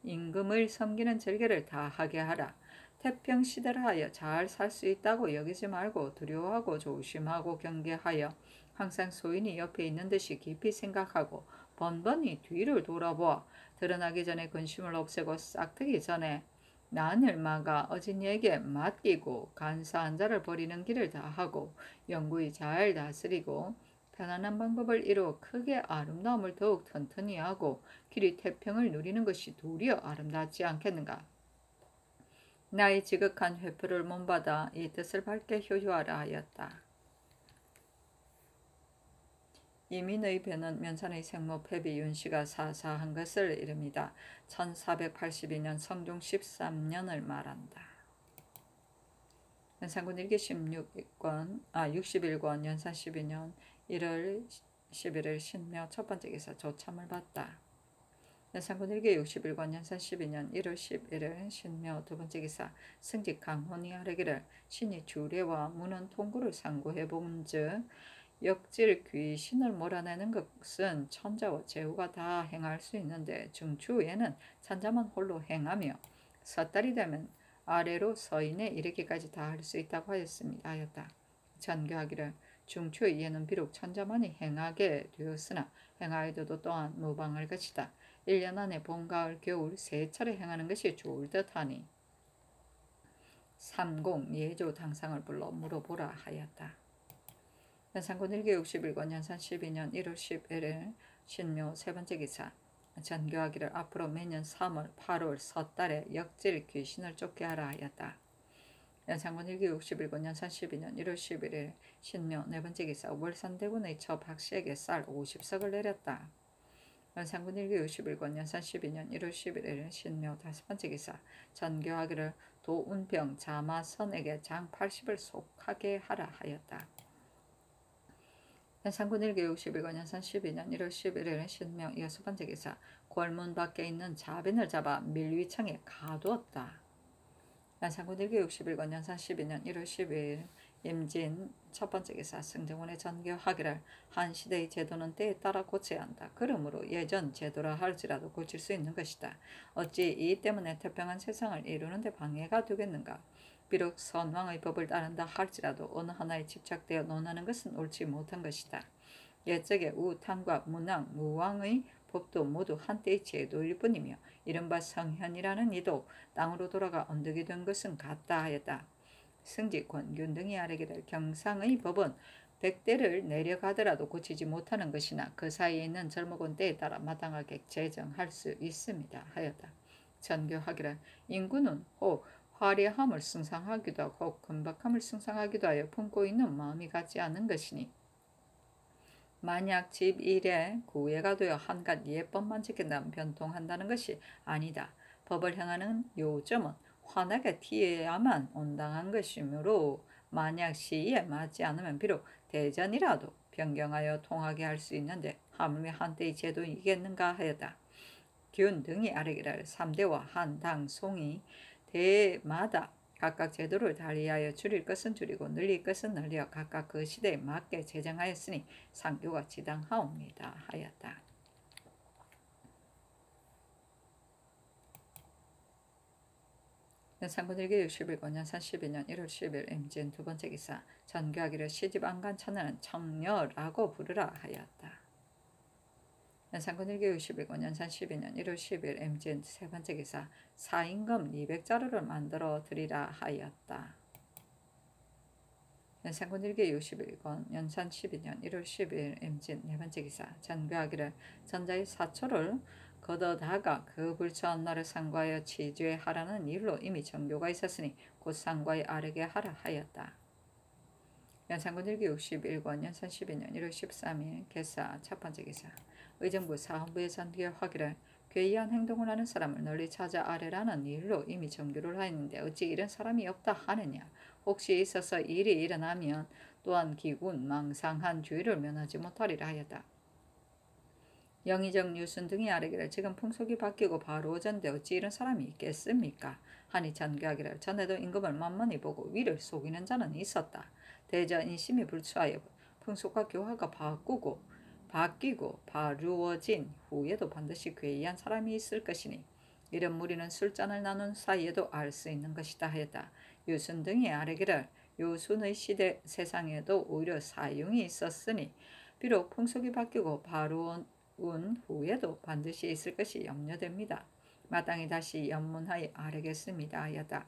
임금을 섬기는 절개를 다하게 하라. 태평시대를 하여 잘 살 수 있다고 여기지 말고 두려워하고 조심하고 경계하여 항상 소인이 옆에 있는 듯이 깊이 생각하고 번번이 뒤를 돌아보아 드러나기 전에 근심을 없애고 싹트기 전에 난을 막아 어진 이에게 맡기고 간사한 자를 버리는 길을 다하고 영구히 잘 다스리고 편안한 방법을 이루어 크게 아름다움을 더욱 튼튼히 하고 길이 태평을 누리는 것이 도리어 아름답지 않겠는가? 나의 지극한 회표를 몸받아 이 뜻을 밝게 효효하라 하였다. 이민의 배는 면산의 생모 패비 윤씨가 사사한 것을 이릅니다. 1482년 성종 13년을 말한다. 연산군 일기 61권 연산 12년 1월 11일 신묘 첫 번째 기사 조참을 받다. 연산군 일기 61권 연산 12년 1월 11일 신묘 두 번째 기사 승직 강혼이 아뢰기를 신이 주례와 무는 통구를 상고해 본즉 역질 귀신을 몰아내는 것은 천자와 제후가 다 행할 수 있는데 중추에는 천자만 홀로 행하며 섣달이 되면 아래로 서인에 이르기까지 다 할 수 있다고 하였다. 전교하기를 중추의 예는 비록 천자만이 행하게 되었으나 행하여도 또한 무방할 것이다. 1년 안에 봄, 가을, 겨울 세 차례 행하는 것이 좋을 듯하니 삼공 예조 당상을 불러 물어보라 하였다. 연산군 일기 61권 연산 12년 1월 11일 신묘 세 번째 기사 전교하기를 앞으로 매년 3월 8월 섣달에 역질 귀신을 쫓게 하라 하였다. 연산군 일기 61권 연산 12년 1월 11일 신묘 네 번째 기사 월산대군의 처 박씨에게 쌀 50석을 내렸다. 연산군 일기 61권 연산 12년 1월 11일 신묘 다섯 번째 기사 전교하기를 도운병 자마선에게 장 80을 속하게 하라 하였다. 연산군 일기 61권 연산 12년 1월 11일 신묘 여섯 번째 기사 골문 밖에 있는 자빈을 잡아 밀위창에 가두었다. 연산군 일기 61권 연산 12년 1월 12일 임진 첫 번째 기사 승정원의 전교하기를 한 시대의 제도는 때에 따라 고쳐야 한다. 그러므로 예전 제도라 할지라도 고칠 수 있는 것이다. 어찌 이 때문에 태평한 세상을 이루는 데 방해가 되겠는가. 비록 선왕의 법을 따른다 할지라도 어느 하나에 집착되어 논하는 것은 옳지 못한 것이다. 옛적의 우탕과 문왕, 무왕의 법도 모두 한때의 제도일 뿐이며 이른바 성현이라는 이도 땅으로 돌아가 언덕이 된 것은 같다 하였다. 승지, 권균 등이 아뢰기를 경상의 법은 100대를 내려가더라도 고치지 못하는 것이나 그 사이에 있는 젊은 때에 따라 마땅하게 제정할 수 있습니다 하였다. 전교하기를 인구는 혹 화려함을 승상하기도 하고 혹 금박함을 승상하기도 하여 품고 있는 마음이 같지 않은 것이니 만약 집 일에 구애가 되어 한갓 예법만 지킨다면 변통한다는 것이 아니다. 법을 행하는 요점은 환하게 티해야만 온당한 것이므로 만약 시에 맞지 않으면 비록 대전이라도 변경하여 통하게 할 수 있는데 하물며 한때의 제도이겠는가 하였다. 균 등이 아뢰기를 3대와 한당 송이 대마다 각각 제도를 달리하여 줄일 것은 줄이고 늘릴 것은 늘려 각각 그 시대에 맞게 제정하였으니 상교가 지당하옵니다 하였다. 연산군 일기 61권 연산 12년 1월 10일 임진 두 번째 기사 전교하기를 시집 안 간 처녀는 청녀라고 부르라 하였다. 연산군 일기 61권 연산 12년 1월 10일 임진 세 번째 기사 사임금 200자루를 만들어 드리라 하였다. 연산군 일기 61권 연산 12년 1월 10일 임진 네 번째 기사 전교하기를 전자의 사초를 걷어다가 그 불처한 날을 상고하여 치죄하라는 일로 이미 정교가 있었으니 곧 상고에 아뢰게 하라 하였다. 연산군 일기 61권 연산 12년 1월 13일 개사 첫 번째 기사 의정부 사헌부의 전교하기를 괴이한 행동을 하는 사람을 널리 찾아 아뢰라는 일로 이미 정교를 하였는데 어찌 이런 사람이 없다 하느냐. 혹시 있어서 일이 일어나면 또한 기군 망상한 주의를 면하지 못하리라 하였다. 영의정 유순 등이 아뢰기를 지금 풍속이 바뀌고 바로 오전데 어찌 이런 사람이 있겠습니까? 하니 전교하기를 전에도 임금을 만만히 보고 위를 속이는 자는 있었다. 대저 인심이 불추하여 풍속과 교화가 바뀌고 바루어진 후에도 반드시 괴이한 사람이 있을 것이니 이런 무리는 술잔을 나눈 사이에도 알 수 있는 것이다 하였다. 유순 등이 아뢰기를 요순의 시대 세상에도 오히려 사용이 있었으니 비록 풍속이 바뀌고 바루어 후에도 반드시 있을 것이 염려됩니다. 마땅히 다시 연문하여 아뢰겠습니다 하였다.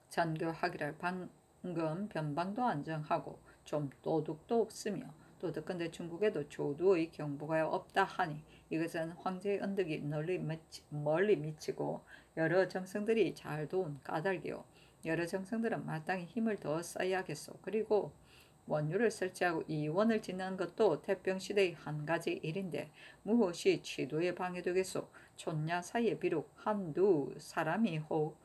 전교하기를 방금 변방도 안정하고 좀 도둑도 없으며 도둑건대 중국에도 조두의 경보가 없다 하니 이것은 황제의 언덕이 멀리 미치고 여러 정성들이 잘 도운 까닭이요. 여러 정성들은 마땅히 힘을 더 써야겠소. 그리고 원유를 설치하고 이원을 짓는 것도 태평시대의 한 가지 일인데 무엇이 취도에 방해되겠소. 촌야 사이에 비록 한두 사람이 혹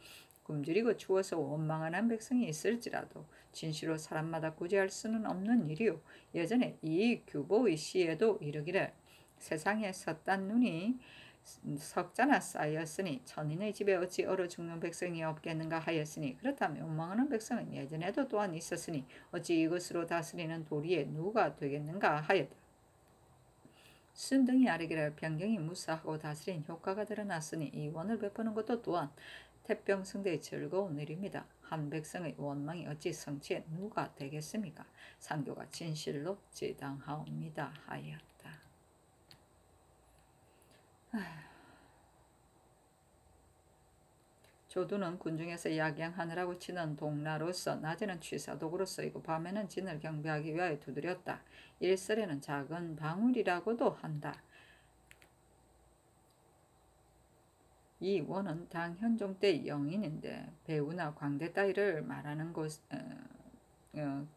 굶주리고 추워서 원망하는 백성이 있을지라도 진시로 사람마다 구제할 수는 없는 일이요. 예전에 이 규보의 시에도 이르기를 세상에 섰단 눈이 석자나 쌓였으니 천인의 집에 어찌 얼어 죽는 백성이 없겠는가 하였으니 그렇다면 원망하는 백성은 예전에도 또한 있었으니 어찌 이것으로 다스리는 도리에 누가 되겠는가 하였다. 순등이 아뢰기를 변경이 무사하고 다스린 효과가 드러났으니 이 원을 베푸는 것도 또한 태평성대의 즐거운 일입니다. 한 백성의 원망이 어찌 성취에 누가 되겠습니까? 상교가 진실로 지당하옵니다 하였다. 조두는 군중에서 약양하느라고 치는 동나로서 낮에는 취사독으로 쓰이고 밤에는 진을 경배하기 위하여 두드렸다. 일설에는 작은 방울이라고도 한다. 이 원은 당 현종 때 영인인데 배우나 광대 따위를 말하는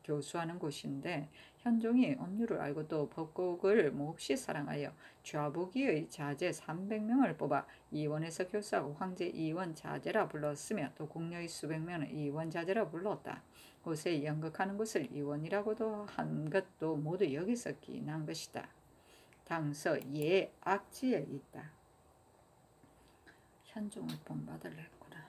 교수하는 곳인데 현종이 업류를 알고 또 법국을 몹시 사랑하여 좌부기의 자제 300명을 뽑아 이원에서 교수하고 황제 이원 자제라 불렀으며 또 궁녀의 수백 명은 이원 자제라 불렀다. 곳에 연극하는 곳을 이원이라고도 한 것도 모두 여기서 기인한 것이다. 당서 예 악지에 있다. 현종을 본받으려 했구나.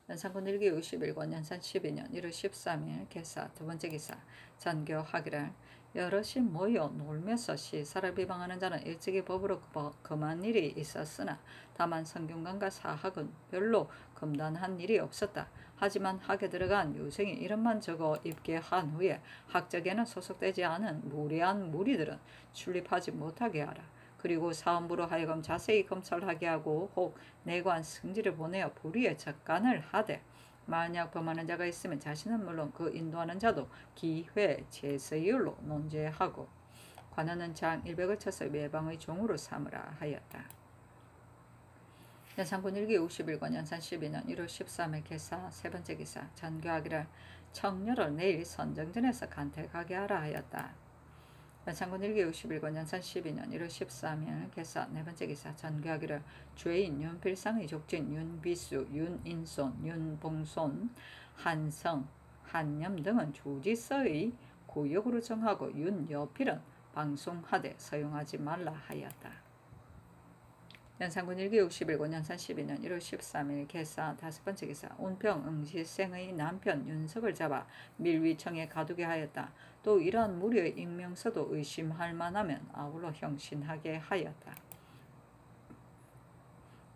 연산군 1기 51권 연산 12년 1월 13일 개사 두번째 기사 전교하기를 여럿이 모여 놀면서 시사를 비방하는 자는 일찍이 법으로 금한 일이 있었으나 다만 성균관과 사학은 별로 금단한 일이 없었다. 하지만 학에 들어간 유생이 이름만 적어 입게 한 후에 학적에는 소속되지 않은 무례한 무리들은 출입하지 못하게 하라. 그리고 사헌부로 하여금 자세히 검찰하게 하고 혹 내관 승지를 보내어 불의에 적간을 하되 만약 범하는 자가 있으면 자신은 물론 그 인도하는 자도 기회 제서율로 논제하고 관원은 장 100을 쳐서 외방의 종으로 삼으라 하였다. 연산군 1기 51권 연산 12년 1월 13일 개사 세번째 기사 전교하기를 청녀를 내일 선정전에서 간택하게 하라 하였다. 연산군 1기 61권 연산 12년 1월 13일 개사 네번째 기사 전교하기를 죄인 윤필상의 족진 윤비수, 윤인손, 윤봉손, 한성, 한념 등은 조지서의 고역으로 정하고 윤여필은 방송하되 서용하지 말라 하였다. 연산군 1기 61권 연산 12년 1월 13일 개사 다섯번째 기사 온평 응시생의 남편 윤석을 잡아 밀위청에 가두게 하였다. 또 이러한 무리의 익명서도 의심할 만하면 아울러 형신하게 하였다.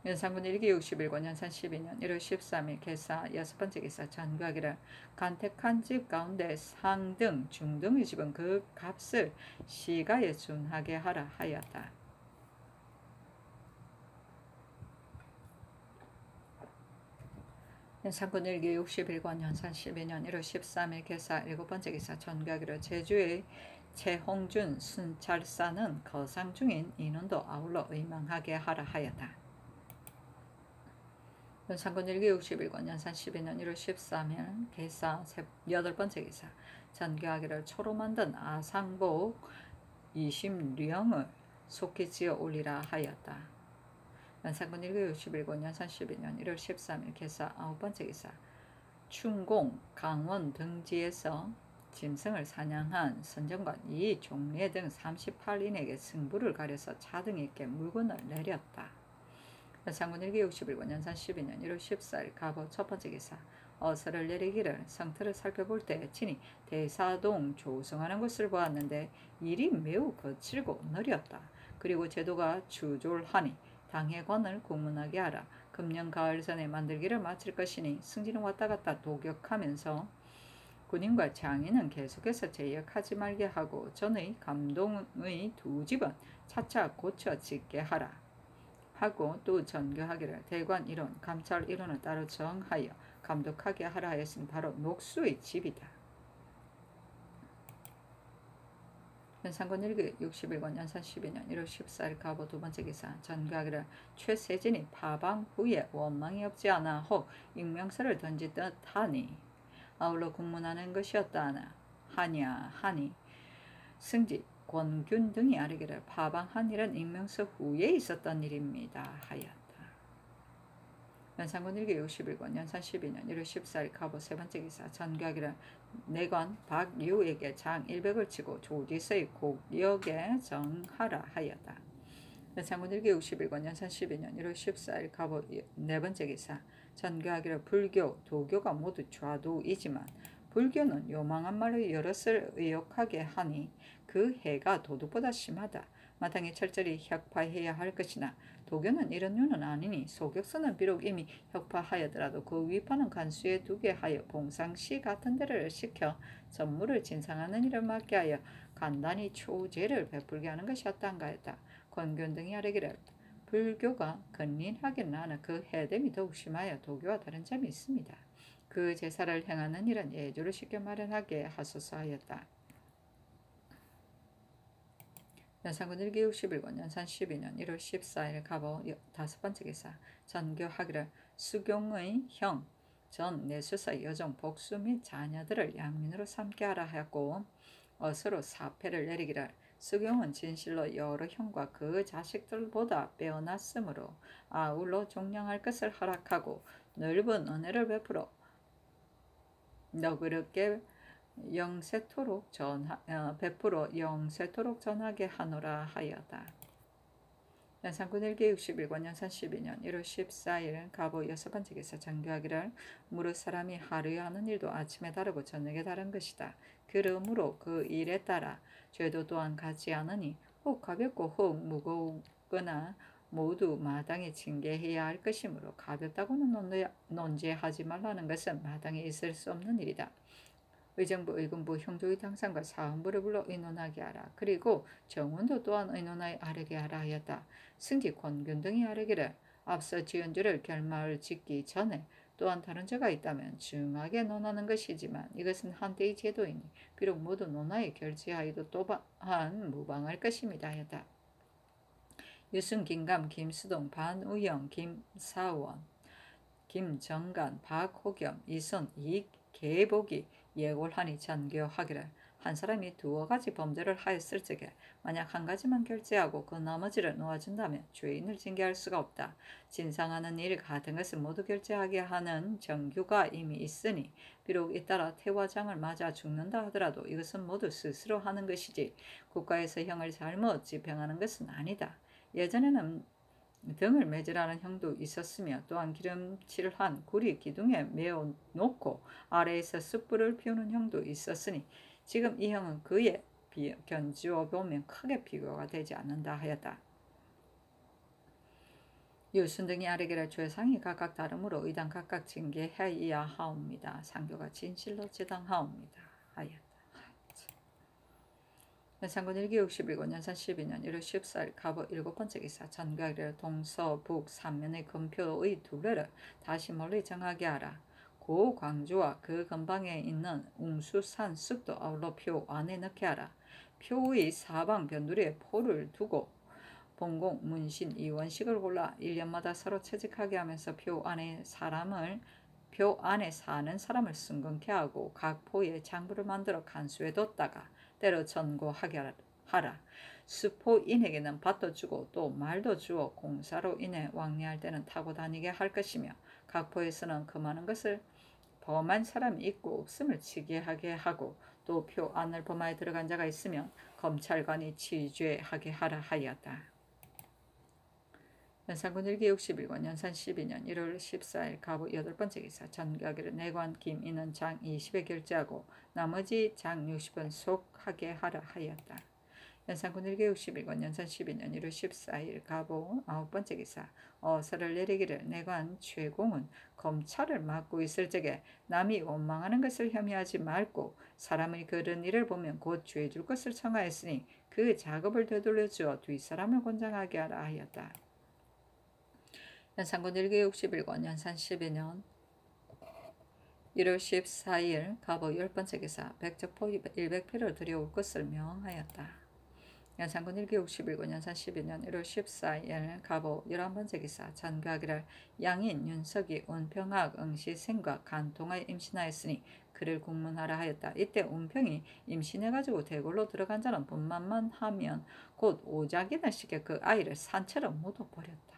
연산군 1기 61권 연산 12년 1월 13일 개사 여섯번째 기사 전교하기를 간택한 집 가운데 상등 중등의 집은 그 값을 시가에 준하게 하라 하였다. 연산군 1기 61권 연산 12년 1월 13일 개사 일곱번째 기사 전교하기를 제주의 최홍준 순찰사는 거상 중인 인원도 아울러 의망하게 하라 하였다. 연산군 1기 61권 연산 12년 1월 13일 개사 여덟번째 기사 전교하기를 초로 만든 아상복 20령을 속히 지어 올리라 하였다. 연산군 1기 61권 연산 12년 1월 13일 개사 아홉번째 기사 충공, 강원 등지에서 짐승을 사냥한 선정관 이종례 등 38인에게 승부를 가려서 차등있게 물건을 내렸다. 연산군 1기 61권 연산 12년 1월 14일 갑오 첫번째 기사 어서를 내리기를 성터를 살펴볼 때 친히 대사동 조성하는 것을 보았는데 일이 매우 거칠고 느렸다. 그리고 제도가 추졸하니 당해관을 공문하게 하라. 금년 가을 전에 만들기를 마칠 것이니 승진은 왔다 갔다 도격하면서 군인과 장인은 계속해서 제역하지 말게 하고 전의 감동의 두 집은 차차 고쳐 짓게 하라. 하고 또 전교하기를 대관 일원, 감찰 일원을 따로 정하여 감독하게 하라 하였으니 바로 녹수의 집이다. 연산군 1기 61권 연산 12년 1월 14일 가보 두 번째 기사 전가기를 최세진이 파방 후에 원망이 없지 않아 혹 익명서를 던지듯 하니 아울러 국문하는 것이었다 하니 승지 권균 등이 아뢰기를 파방한 일은 익명서 후에 있었던 일입니다 하였다. 연산군 1기 61권 연산 12년 1월 14일 가보 세 번째 기사 전가기를 내관 박유에게 장 100을 치고 조지서의 곡역에 정하라 하였다. 연산군 1기 61권 연산 12년 1월 14일 가보 네 번째 기사 전가기를 불교, 도교가 모두 좌도이지만 불교는 요망한 말을 여럿을 의역하게 하니 그 해가 도둑보다 심하다. 마땅히 철저히 혁파해야 할 것이나 도교는 이런 류는 아니니 소격서는 비록 이미 혁파하였더라도 그 위파는 간수에 두게 하여 봉상시 같은 데를 시켜 전무를 진상하는 일을 맡게 하여 간단히 초제를 베풀게 하는 것이었단가 했다. 권균 등이 아뢰기를 불교가 근린하긴 하나 그 해됨이 더욱 심하여 도교와 다른 점이 있습니다. 그 제사를 행하는 일은 예주를 쉽게 마련하게 하소서 하였다. 연산군 1기 61권 연산 12년 1월 14일 가보 다섯 번째 기사 전교하기를 수경의 형 전 내수사 여종 복수 및 자녀들을 양민으로 삼게 하라 하였고 어서로 사패를 내리기를 수경은 진실로 여러 형과 그 자식들보다 빼어났으므로 아울러 종량할 것을 허락하고 넓은 은혜를 베풀어 너그럽게 베풀어 영세토록 전하게 하노라 하였다. 연산군 1기 61권 연산 12년 1월 14일 가보 여섯 번째 기사 전교하기를 무릇 사람이 하루에 하는 일도 아침에 다르고 저녁에 다른 것이다. 그러므로 그 일에 따라 죄도 또한 같지 않으니 혹 가볍고 혹 무거우거나 모두 마땅히 징계해야 할 것이므로 가볍다고는 논제하지 말라는 것은 마땅히 있을 수 없는 일이다. 의정부, 의군부, 형조의 당상과 사헌부를 불러 의논하게 하라. 그리고 정원도 또한 의논하여 아뢰게 하라 하였다. 승지 권균 등이 아뢰기를 앞서 지은 죄를 결말을 짓기 전에 또한 다른 죄가 있다면 중하게 논하는 것이지만 이것은 한때의 제도이니 비록 모두 논하여 결제하여도 또한 무방할 것입니다 하였다. 유승, 김감, 김수동, 반우영, 김사원, 김정간, 박호겸, 이순, 이계복이 예골하니 전교하기를 한 사람이 두어 가지 범죄를 하였을 적에 만약 한 가지만 결제하고 그 나머지를 놓아준다면 죄인을 징계할 수가 없다. 진상하는 일 같은 것을 모두 결제하게 하는 정규가 이미 있으니 비록 잇따라 태화장을 맞아 죽는다 하더라도 이것은 모두 스스로 하는 것이지 국가에서 형을 잘못 집행하는 것은 아니다. 예전에는 등을 매질하는 형도 있었으며 또한 기름칠을 한 구리 기둥에 메어 놓고 아래에서 숯불을 피우는 형도 있었으니 지금 이 형은 그에 견주어 보면 크게 비교가 되지 않는다 하였다. 유순 등이 아뢰기를 죄상이 각각 다르므로 의당 각각 징계해야 하옵니다. 상교가 진실로 제당하옵니다 하였다. 연산군 1기 61권 연산 12년 1월 14일 가보 일곱 번째 기사 전가기를 동서북 삼면의 금표의 둘레를 다시 멀리 정하게 하라. 고 광주와 그 근방에 있는 웅수산 숲도 아울러 표 안에 넣게 하라. 표의 사방 변두리에 포를 두고 봉공, 문신, 이원식을 골라 1년마다 서로 채직하게 하면서 표 안에 사는 사람을 순금케 하고 각 포에 장부를 만들어 간수해 뒀다가 때로 전고하게 하라. 수포인에게는 밭도 주고 또 말도 주어 공사로 인해 왕래할 때는 타고 다니게 할 것이며 각 포에서는 그 많은 것을 범한 사람이 있고 없음을 치게하게 하고 또 표 안을 범하여 들어간 자가 있으면 검찰관이 치죄하게 하라 하였다. 연산군 1기 61권 연산 12년 1월 14일 가부 여덟 번째 기사 전가기를 내관 김인은 장 20에 결제하고 나머지 장 60은 속하게 하라 하였다. 연산군 1기 61권 연산 12년 1월 14일 가부 아홉 번째 기사 어서를 내리기를 내관 최공은 검찰을 맡고 있을 적에 남이 원망하는 것을 혐의하지 말고 사람의 그런 일을 보면 곧 죄 줄 것을 청하였으니 그 작업을 되돌려 주어 뒷사람을 권장하게 하라 하였다. 연산군 1기 61권 연산 12년 1월 14일 가보 10번째 기사 백적포 100피를 들여올 것을 명하였다. 연산군 1기 61군 연산 12년 1월 14일 가보 11번째 기사 전가기를 양인 윤석이 운평학 응시 생과 간통하에 임신하였으니 그를 국문하라 하였다. 이때 운평이 임신해가지고 대궐로 들어간 자는 분만만 하면 곧 오작이나 시게 그 아이를 산채로 묻어버렸다.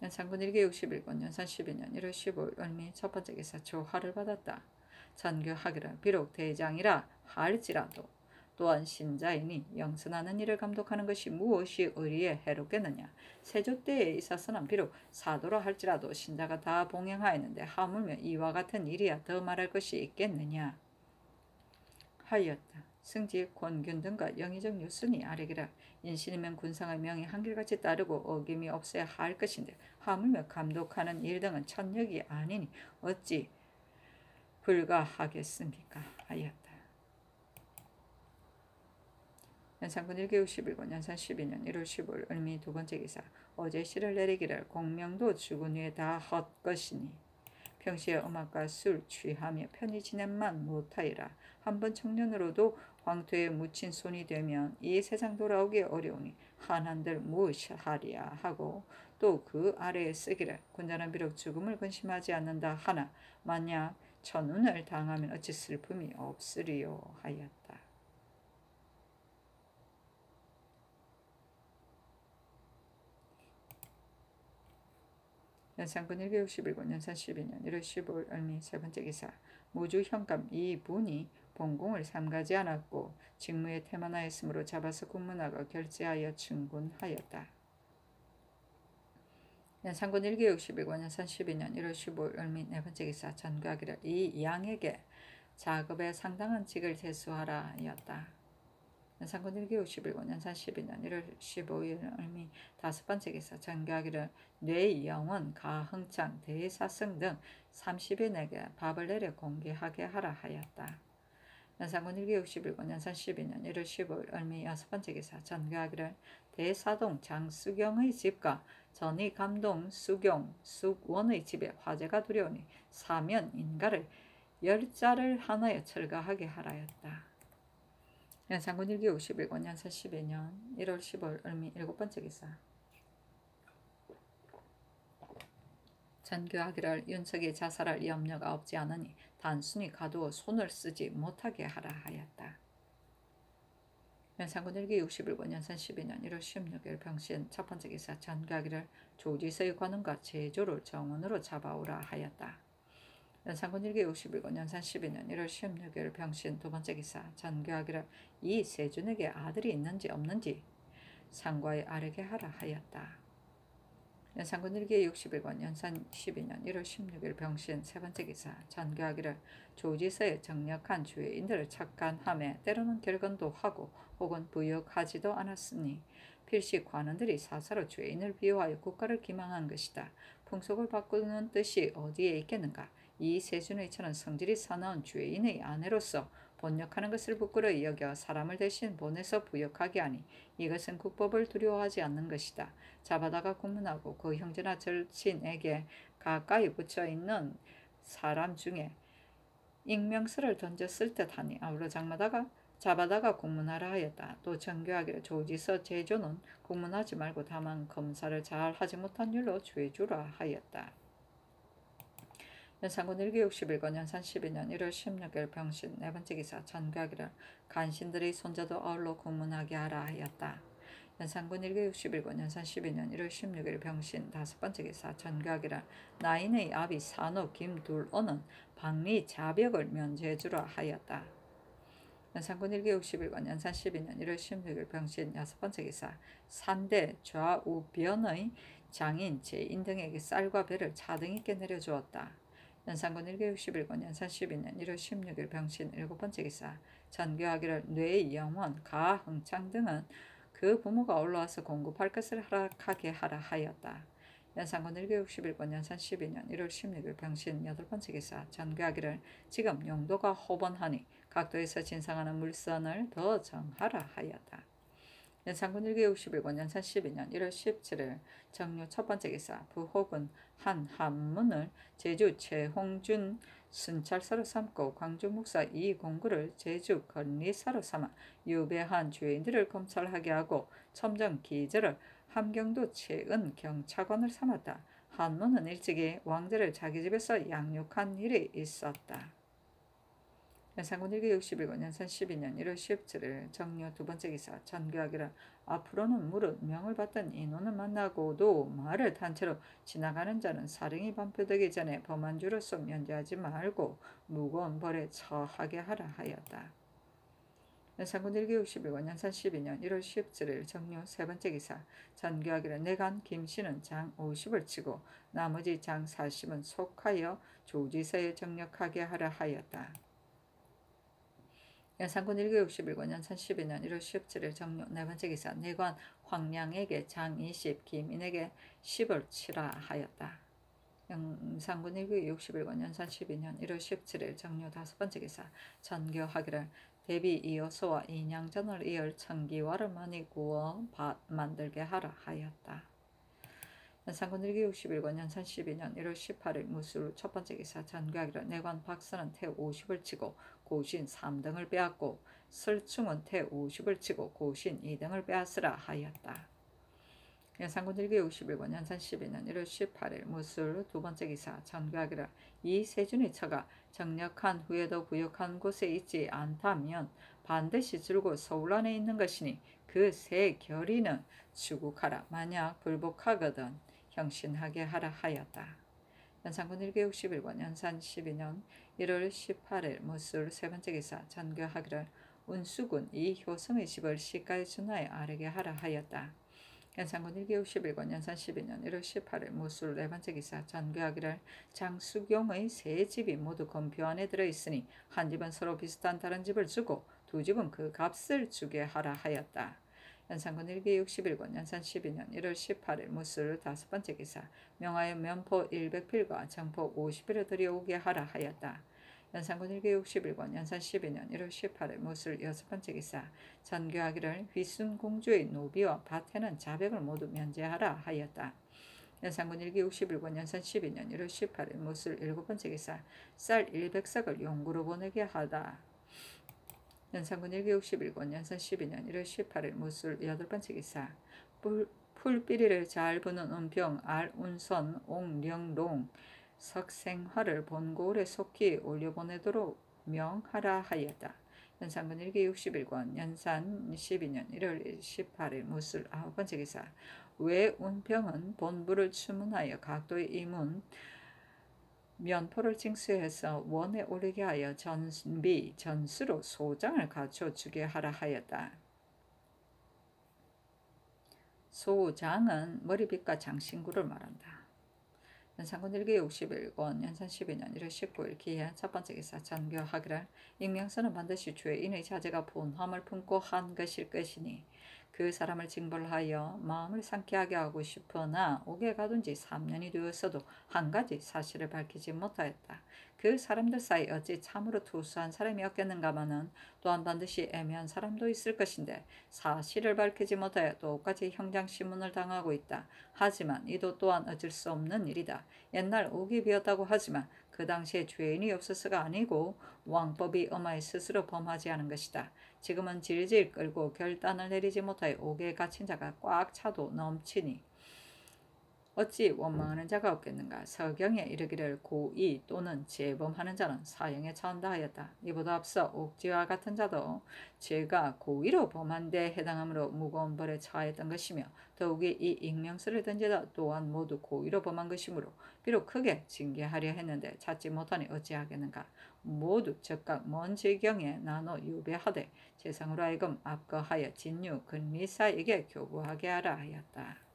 연산군 1기 61군 연산 12년 1월 15일 을미 첫 번째 기사 조화를 받았다. 전교하기를 비록 대장이라 할지라도 또한 신자이니 영선하는 일을 감독하는 것이 무엇이 의리에 해롭겠느냐. 세조 때에 있어서는 비록 사도라 할지라도 신자가 다 봉행하였는데 하물며 이와 같은 일이야 더 말할 것이 있겠느냐 하였다. 승지 권균 등과 영의정 유순이 아뢰기를 인신이면 군상의 명이 한결같이 따르고 어김이 없어야 할 것인데 하물며 감독하는 일 등은 천력이 아니니 어찌 불가하겠습니까 하였다. 연산군 1기 61군 연산 12년 1월 15일 을미 두 번째 기사 어제 시를 내리기를 공명도 죽은 후에 다 헛것이니 평시에 음악과 술 취하며 편히 지낸만 못하이라. 한번 청년으로도 황토에 묻힌 손이 되면 이 세상 돌아오기 어려우니 한한들 무엇하리야 하고 또 그 아래에 쓰기를 군자는 비록 죽음을 근심하지 않는다 하나 만약 천운을 당하면 어찌 슬픔이 없으리요 하였다. 연산군 1기 61군 연산 12년 1월 15일 을미 세 번째 기사 무주 현감 이분이 본공을 삼가지 않았고 직무에 태만하였으므로 잡아서 국문하고 결제하여 충군하였다. 연산군 1기 61군 연산 12년 1월 15일 을미 네 번째 기사 전가기를 이 양에게 작업에 상당한 직을 제수하라 하였다. 연산군 1기 61군 연산 12년 1월 15일 을미 다섯 번째 기사 전가기를 뇌영원 가흥창 대사성 등 30인에게 밥을 내려 공개하게 하라 하였다. 연산군 1기 61군 연산 12년 1월 15일 을미 여섯 번째 기사 전가기를 대사동 장수경의 집과 전이 감동 수경 숙원의 집에 화재가 두려우니 사면 인가를 10자를 하나에 철거하게 하라였다. 연산군 1기 51군 연산 12년 1월 15일 을미 일곱 번째 기사 전교하기를 윤석이 자살할 염려가 없지 않으니 단순히 가두어 손을 쓰지 못하게 하라 하였다. 연산군 1기 61군 연산 12년 1월 16일 병신 첫 번째 기사 전교하기를 조지서의 관원과 제조를 정원으로 잡아오라 하였다. 연산군 1기 61군 연산 12년 1월 16일 병신 두 번째 기사 전교하기를 이 세준에게 아들이 있는지 없는지 상과에 아뢰게 하라 하였다. 연산군 1기 61군 연산 12년 1월 16일 병신 세 번째 기사 전교하기를 조지서에 정력한 주의인들을 착간함에 때로는 결건도 하고 혹은 부역하지도 않았으니 필시 관원들이 사사로 주의인을 비호하여 국가를 기망한 것이다. 풍속을 바꾸는 뜻이 어디에 있겠는가. 이 세준의 처는 성질이 사나운 주의인의 아내로서 번역하는 것을 부끄러이 여겨 사람을 대신 보내서 부역하게 하니 이것은 국법을 두려워하지 않는 것이다. 잡아다가 국문하고 그 형제나 절친에게 가까이 붙여 있는 사람 중에 익명서를 던졌을 듯하니 아울러 잡아다가 국문하라 하였다. 또 정교하기를 조지서 제조는 국문하지 말고 다만 검사를 잘 하지 못한 일로 죄주라 하였다. 연산군 1기 61군 연산 12년 1월 16일 병신 네 번째 기사 전가기를 간신들의 손자도 아울러 국문하게 하라 하였다. 연산군 1기 61군 연산 12년 1월 16일 병신 다섯 번째 기사 전가기를 나인의 아비 산호 김둘오는 박리 자벽을 면제해주라 하였다. 연산군 1기 61군 연산 12년 1월 16일 병신 여섯 번째 기사 산대 좌우변의 장인 제인 등에게 쌀과 배를 차등있게 내려주었다. 연산군 1기 61군 연산 12년 1월 16일 병신 일곱 번째 기사 전교하기를 뇌영원 가흥창 등은 그 부모가 올라와서 공급할 것을 허락하게 하라 하였다. 연산군 1기 61군 연산 12년 1월 16일 병신 여덟 번째 기사 전교하기를 지금 용도가 호번하니 각도에서 진상하는 물선을 더 정하라 하였다. 연산군 1기 61군 연산 12년 1월 17일 정료 첫 번째 기사 부혹은 한 한문을 제주 최홍준 순찰사로 삼고 광주목사 이공구를 제주 건리사로 삼아 유배한 죄인들을 검찰하게 하고 첨정 기절을 함경도 최은 경차관을 삼았다. 한문은 일찍이 왕자를 자기 집에서 양육한 일이 있었다. 연산군 1961년 연산 12년 1월 17일 정료 두 번째 기사 전교하기를 앞으로는 무릇 명을 받던 인원을 만나고도 말을 탄 채로 지나가는 자는 사령이 반표되기 전에 범한 죄로서 면제하지 말고 무거운 벌에 처하게 하라 하였다. 연산군 1961년 연산 12년 1월 17일 정료 세 번째 기사 전교하기를 내간 김씨는 장 50을 치고 나머지 장 40은 속하여 조지사에 정력하게 하라 하였다. 연산군 1961년 연산 12년 1월 17일 정료 네 번째 기사 내관 황량에게 장 20, 김인에게 10을 치라 하였다. 연산군 1961년 연산 12년 1월 17일 정료 다섯 번째 기사 전교하기를 대비 이효소와 인양전을 이을 청기화를 많이 구워 만들게 하라 하였다. 연산군 1961년 연산 12년 1월 18일 무술 첫 번째 기사 전교하기를 내관 박선은 태 50을 치고 고신 3등을 빼앗고 설충은 태 50을 치고 고신 2등을 빼앗으라 하였다. 연산군 1961년 연산 12년 1월 18일 무술 두 번째 기사 전교하기를 이세준의 처가 정력한 후에도 구역한 곳에 있지 않다면 반드시 줄고 서울 안에 있는 것이니 그 세 결의는 추국하라. 만약 불복하거든 형신하게 하라 하였다. 연산군 1961년 연산 12년 1월 18일 무술 세 번째 기사 전교하기를 운수군 이효성의 집을 시가에 준하여 아르게 하라 하였다. 연산군 1961년 연산 12년 1월 18일 무술 네 번째 기사 전교하기를 장수경의 세 집이 모두 검표 안에 들어있으니 한 집은 서로 비슷한 다른 집을 주고 두 집은 그 값을 주게 하라 하였다. 연산군 1961년 연산 12년 1월 18일 무술 다섯 번째 기사 명하여 면포 100필과 정포 50필을 들여오게 하라 하였다. 연산군 1961년 연산 12년 1월 18일 무술 여섯 번째 기사 전교하기를 휘순공주의 노비와 밭에는 자백을 모두 면제하라 하였다. 연산군 1961년 연산 12년 1월 18일 무술 일곱 번째 기사 쌀 100석을 용구로 보내게 하다. 연산군 1961년 연산 12년 1월 18일 무술 여덟 번째 기사 풀비리를 잘 부는 은병 알운선 옥령롱 석생화를 본고을에 속히 올려보내도록 명하라 하였다. 연산군 1961권 연산 12년 1월 18일 무술 아홉 번째 기사 외운병은 본부를 추문하여 각도의 이문 면포를 징수해서 원에 올리게 하여 전수로 소장을 갖춰주게 하라 하였다. 소장은 머리빗과 장신구를 말한다. 연산군 1961권 연산 12년 1월 19일 기해 첫 번째 기사 전교하기를 익명서는 반드시 죄인의 자제가 본함을 품고 한 것일 것이니 그 사람을 징벌하여 마음을 상쾌하게 하고 싶으나 옥에 가둔 지 3년이 되었어도 한 가지 사실을 밝히지 못하였다. 그 사람들 사이 어찌 참으로 투수한 사람이 없겠는가마는 또한 반드시 애매한 사람도 있을 것인데 사실을 밝히지 못하여 똑같이 형장신문을 당하고 있다. 하지만 이도 또한 어쩔 수 없는 일이다. 옛날 옥이 비었다고 하지만 그 당시에 죄인이 없어서가 아니고 왕법이 엄하여 스스로 범하지 않은 것이다. 지금은 질질 끌고 결단을 내리지 못하여 옥에 갇힌 자가 꽉 차도 넘치니 어찌 원망하는 자가 없겠는가. 서경에 이르기를 고의 또는 재범하는 자는 사형에 처한다 하였다. 이보다 앞서 옥지와 같은 자도 죄가 고의로 범한 데 해당하므로 무거운 벌에 처하였던 것이며 더욱이 이 익명서를 든 자도 또한 모두 고의로 범한 것이므로 비록 크게 징계하려 했는데 찾지 못하니 어찌하겠는가. 모두 즉각 먼 지경에 나눠 유배하되 재상으로 하여금 압거하여 진유 근미사에게 교부하게 하라 하였다.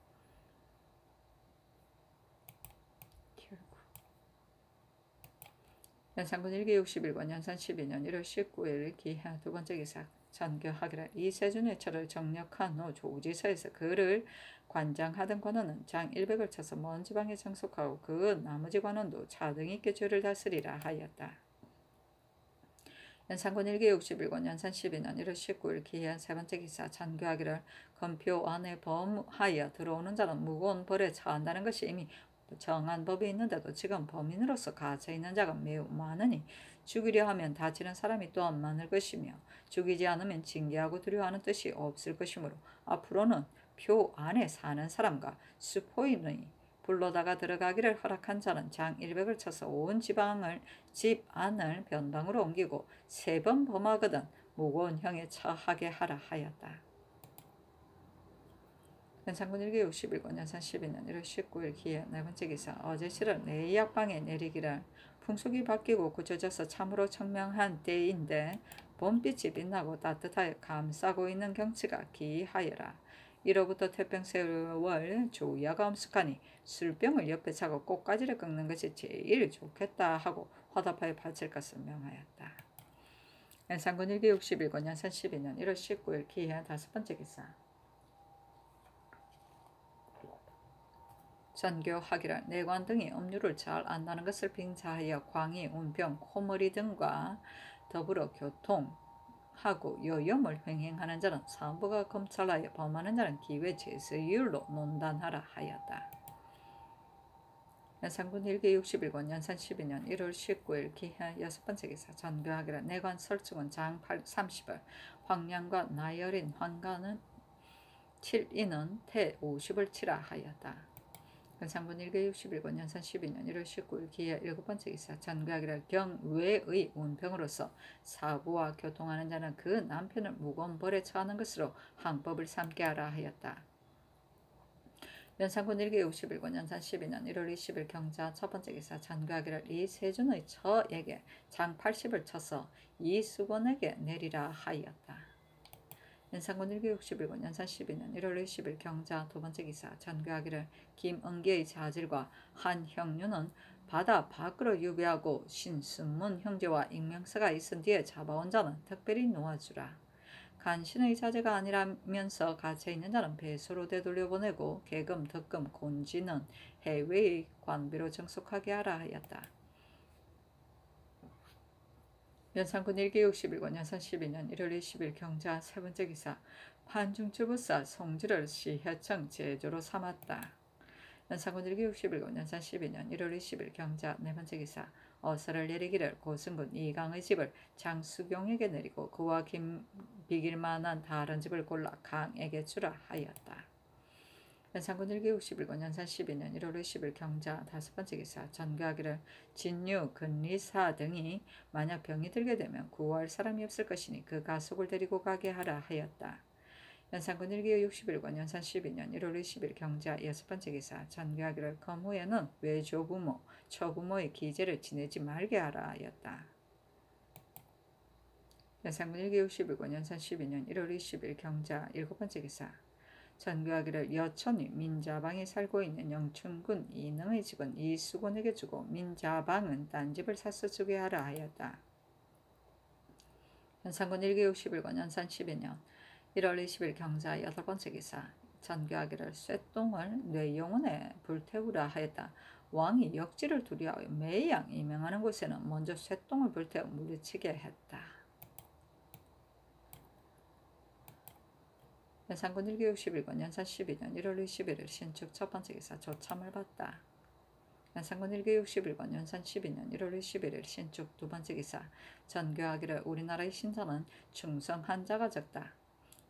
연산군 1961권 연산 12년 1월 19일 기해 두 번째 기사 전교하기를 이세준의 처를 정력한 후 조지서에서 그를 관장하던 관원은 장 100을 쳐서 먼 지방에 정속하고 그 나머지 관원도 차등 있게 죄를 다스리라 하였다. 연산군 1961권 연산 12년 1월 19일 기해 세 번째 기사 전교하기를 검표 안에 범하여 들어오는 자는 무거운 벌에 처한다는 것이 이미 정한 법이 있는데도 지금 범인으로서 갇혀 있는 자가 매우 많으니 죽이려 하면 다치는 사람이 또한 많을 것이며 죽이지 않으면 징계하고 두려워하는 뜻이 없을 것이므로 앞으로는 표 안에 사는 사람과 수포인의 불로다가 들어가기를 허락한 자는 장 100을 쳐서 온 집 안을 변방으로 옮기고 3번 범하거든 무거운 형에 처하게 하라 하였다. 연산군 1기 61권 연산 12년 1월 19일 기해 네 번째 기사 어제 실은 내 약방에 내리기를 풍속이 바뀌고 굳혀져서 참으로 청명한 때인데 봄빛이 빛나고 따뜻하여 감싸고 있는 경치가 기이하여라. 이로부터 태평세월 조야가 엄숙하니 술병을 옆에 차고 꽃가지를 꺾는 것이 제일 좋겠다 하고 화답하여 바칠 것을 명하였다. 연산군 1기 61권 연산 12년 1월 19일 기해 다섯 번째 기사 전교하기를 내관 등이 음료를 잘 안다는 것을 빙자하여 광희, 운병, 코머리 등과 더불어 교통하고 요염을 횡행하는 자는 사부가 검찰하여 범하는 자는 기회제서율로 논단하라 하였다. 연산군 1기 61권 연산 12년 1월 19일 기해 여섯 번째 기사 전교하기를 내관 설중은 장 30을 황량과 나열인 황가는 7인은 태 50을 치라 하였다. 연산군 1기 61권 연산 12년 1월 19일 기해 일곱 번째 기사 전교하기를 경외의 운병으로서 사부와 교통하는 자는 그 남편을 무거운 벌에 처하는 것으로 항법을 삼게 하라 하였다. 연산군 1기 61권 연산 12년 1월 20일 경자 첫 번째 기사 전교하기를 이 세준의 처에게 장 80을 쳐서 이 수건에게 내리라 하였다. 연산군 1기 61권 연산 12년 1월 20일 경자 두 번째 기사 전교하기를 김은계의 자질과 한형류는 바다 밖으로 유배하고 신순문 형제와 익명서가 있은 뒤에 잡아온 자는 특별히 놓아주라. 간신의 자제가 아니라면서 갇혀있는 자는 배수로 되돌려보내고 계금, 덕금, 곤지는 해외의 관비로 정속하게 하라 하였다. 연산군 1기 61권 연산 12년 1월 20일 경자 세 번째 기사 판중주부사 송지를 시해청 제조로 삼았다. 연산군 1기 61권 연산 12년 1월 20일 경자 네 번째 기사 어서를 내리기를 고승군 이강의 집을 장수경에게 내리고 그와 비길 만한 다른 집을 골라 강에게 주라 하였다. 연산군 1기 61권 연산 12년 1월 20일 경자 다섯 번째 기사 전교하기를 진유, 근리사 등이 만약 병이 들게 되면 구할 사람이 없을 것이니 그 가속을 데리고 가게 하라 하였다. 연산군 1기 61권 연산 12년 1월 20일 경자 여섯 번째 기사 전교하기를 검후에는 외조부모, 처부모의 기재를 지내지 말게 하라 하였다. 연산군 1기 61권 연산 12년 1월 20일 경자 일곱 번째 기사 전교하기를 여천이 민자방에 살고 있는 영춘군 이능의 집은 이수곤에게 주고 민자방은 딴 집을 사서 주게 하라 하였다. 연산군 1기 61권 연산 12년 1월 20일 경자 여덟 번째 기사 전교하기를 쇠똥을 뇌용원에 불태우라 하였다. 왕이 역지를 두려하여 매양 이명하는 곳에는 먼저 쇠똥을 불태워 물리치게 했다. 연산군 1기 61권 연산 12년 1월 21일 신축 첫 번째 기사 조참을 받다. 연산군 1기 61권 연산 12년 1월 21일 신축 두 번째 기사 전교하기를 우리나라의 신사는 충성한 자가 적다.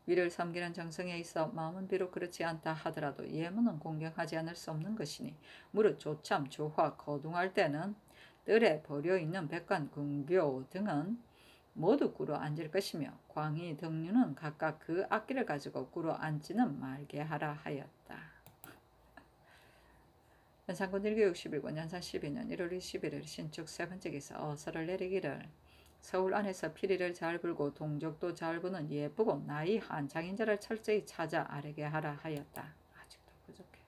위를 섬기는 정성에 있어 마음은 비록 그렇지 않다 하더라도 예문은 공경하지 않을 수 없는 것이니 무릇 조참, 조화, 거둥할 때는 뜰에 버려있는 백관, 궁교 등은 모두 꿇어 앉을 것이며 광희, 덕류는 각각 그 악기를 가지고 꿇어 앉지는 말게 하라 하였다. 연산군 1기 61권 연산 12년 1월 21일 신축 세 번째 기사 어서를 내리기를 서울 안에서 피리를 잘 불고 동족도 잘 부는 예쁘고 나이 한창인 자를 철저히 찾아 아뢰게 하라 하였다. 아직도 부족해.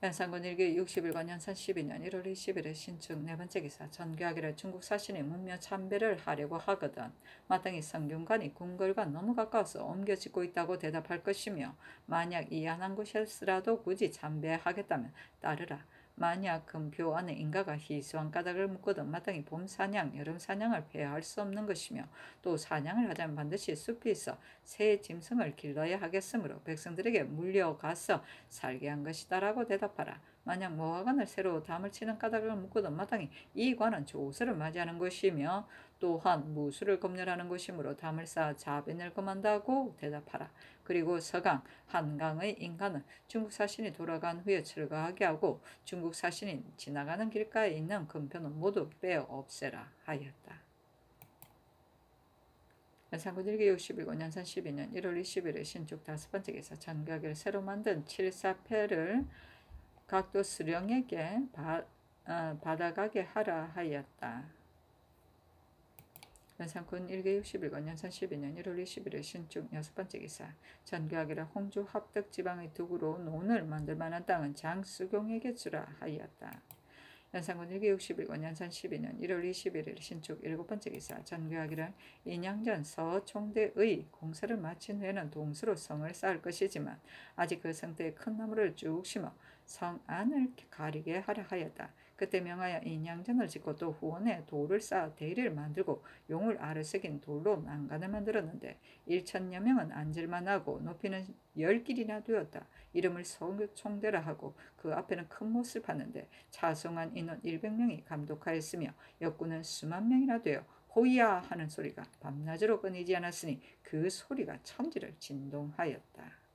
연산군 1기 61권 연산 12년 1월 20일 신축 네 번째 기사 전교하기를 중국 사신이 문묘 참배를 하려고 하거든 마땅히 성균관이 궁궐과 너무 가까워서 옮겨 짓고 있다고 대답할 것이며 만약 이안한 곳이었으라도 굳이 참배하겠다면 따르라. 만약 금표 안에 인가가 희소한 까닭을 묻거든 마땅히 봄 사냥, 여름 사냥을 폐할 수 없는 것이며 또 사냥을 하자면 반드시 숲이 있어 새 짐승을 길러야 하겠으므로 백성들에게 물려가서 살게 한 것이다라고 대답하라. 만약 모화관을 새로 담을 치는 까닭을 묻거든 마땅히 이 관은 조서를 맞이하는 것이며 또한 무술을 검열하는 것이므로 담을 쌓아 자변을 금한다고 대답하라. 그리고 서강, 한강의 인간은 중국 사신이 돌아간 후에 철거하게 하고 중국 사신이 지나가는 길가에 있는 금표는 모두 빼어 없애라 하였다. 연산군 1기 61권 연산 12년 1월 20일에 신축 5번째 기사 전교하기를 새로 만든 7사패를 각도 수령에게 받아가게 하라 하였다. 연산군 1기 61권 연산 12년 1월 20일에 신축 6번째 기사 전교하기를 홍주 합덕 지방의 둑으로 논을 만들 만한 땅은 장수경에게 주라 하였다. 연산군 1기 61권 연산 12년 1월 21일 신축 7번째 기사 전교하기를 인양전 서총대의 공사를 마친 후에는 동수로 성을 쌓을 것이지만 아직 그 성대에 큰 나무를 쭉 심어 성 안을 가리게 하라 하였다. 그때 명하여 인양전을 짓고 또 후원에 돌을 쌓아 대리를 만들고 용을 아래새긴 돌로 난간을 만들었는데 1천여 명은 앉을만 하고 높이는 10길이나 되었다. 이름을 서총대라 하고 그 앞에는 큰 못을 팠는데 차송한 인원 100명이 감독하였으며 역군은 수만 명이나 되어 호이야 하는 소리가 밤낮으로 끊이지 않았으니 그 소리가 천지를 진동하였다.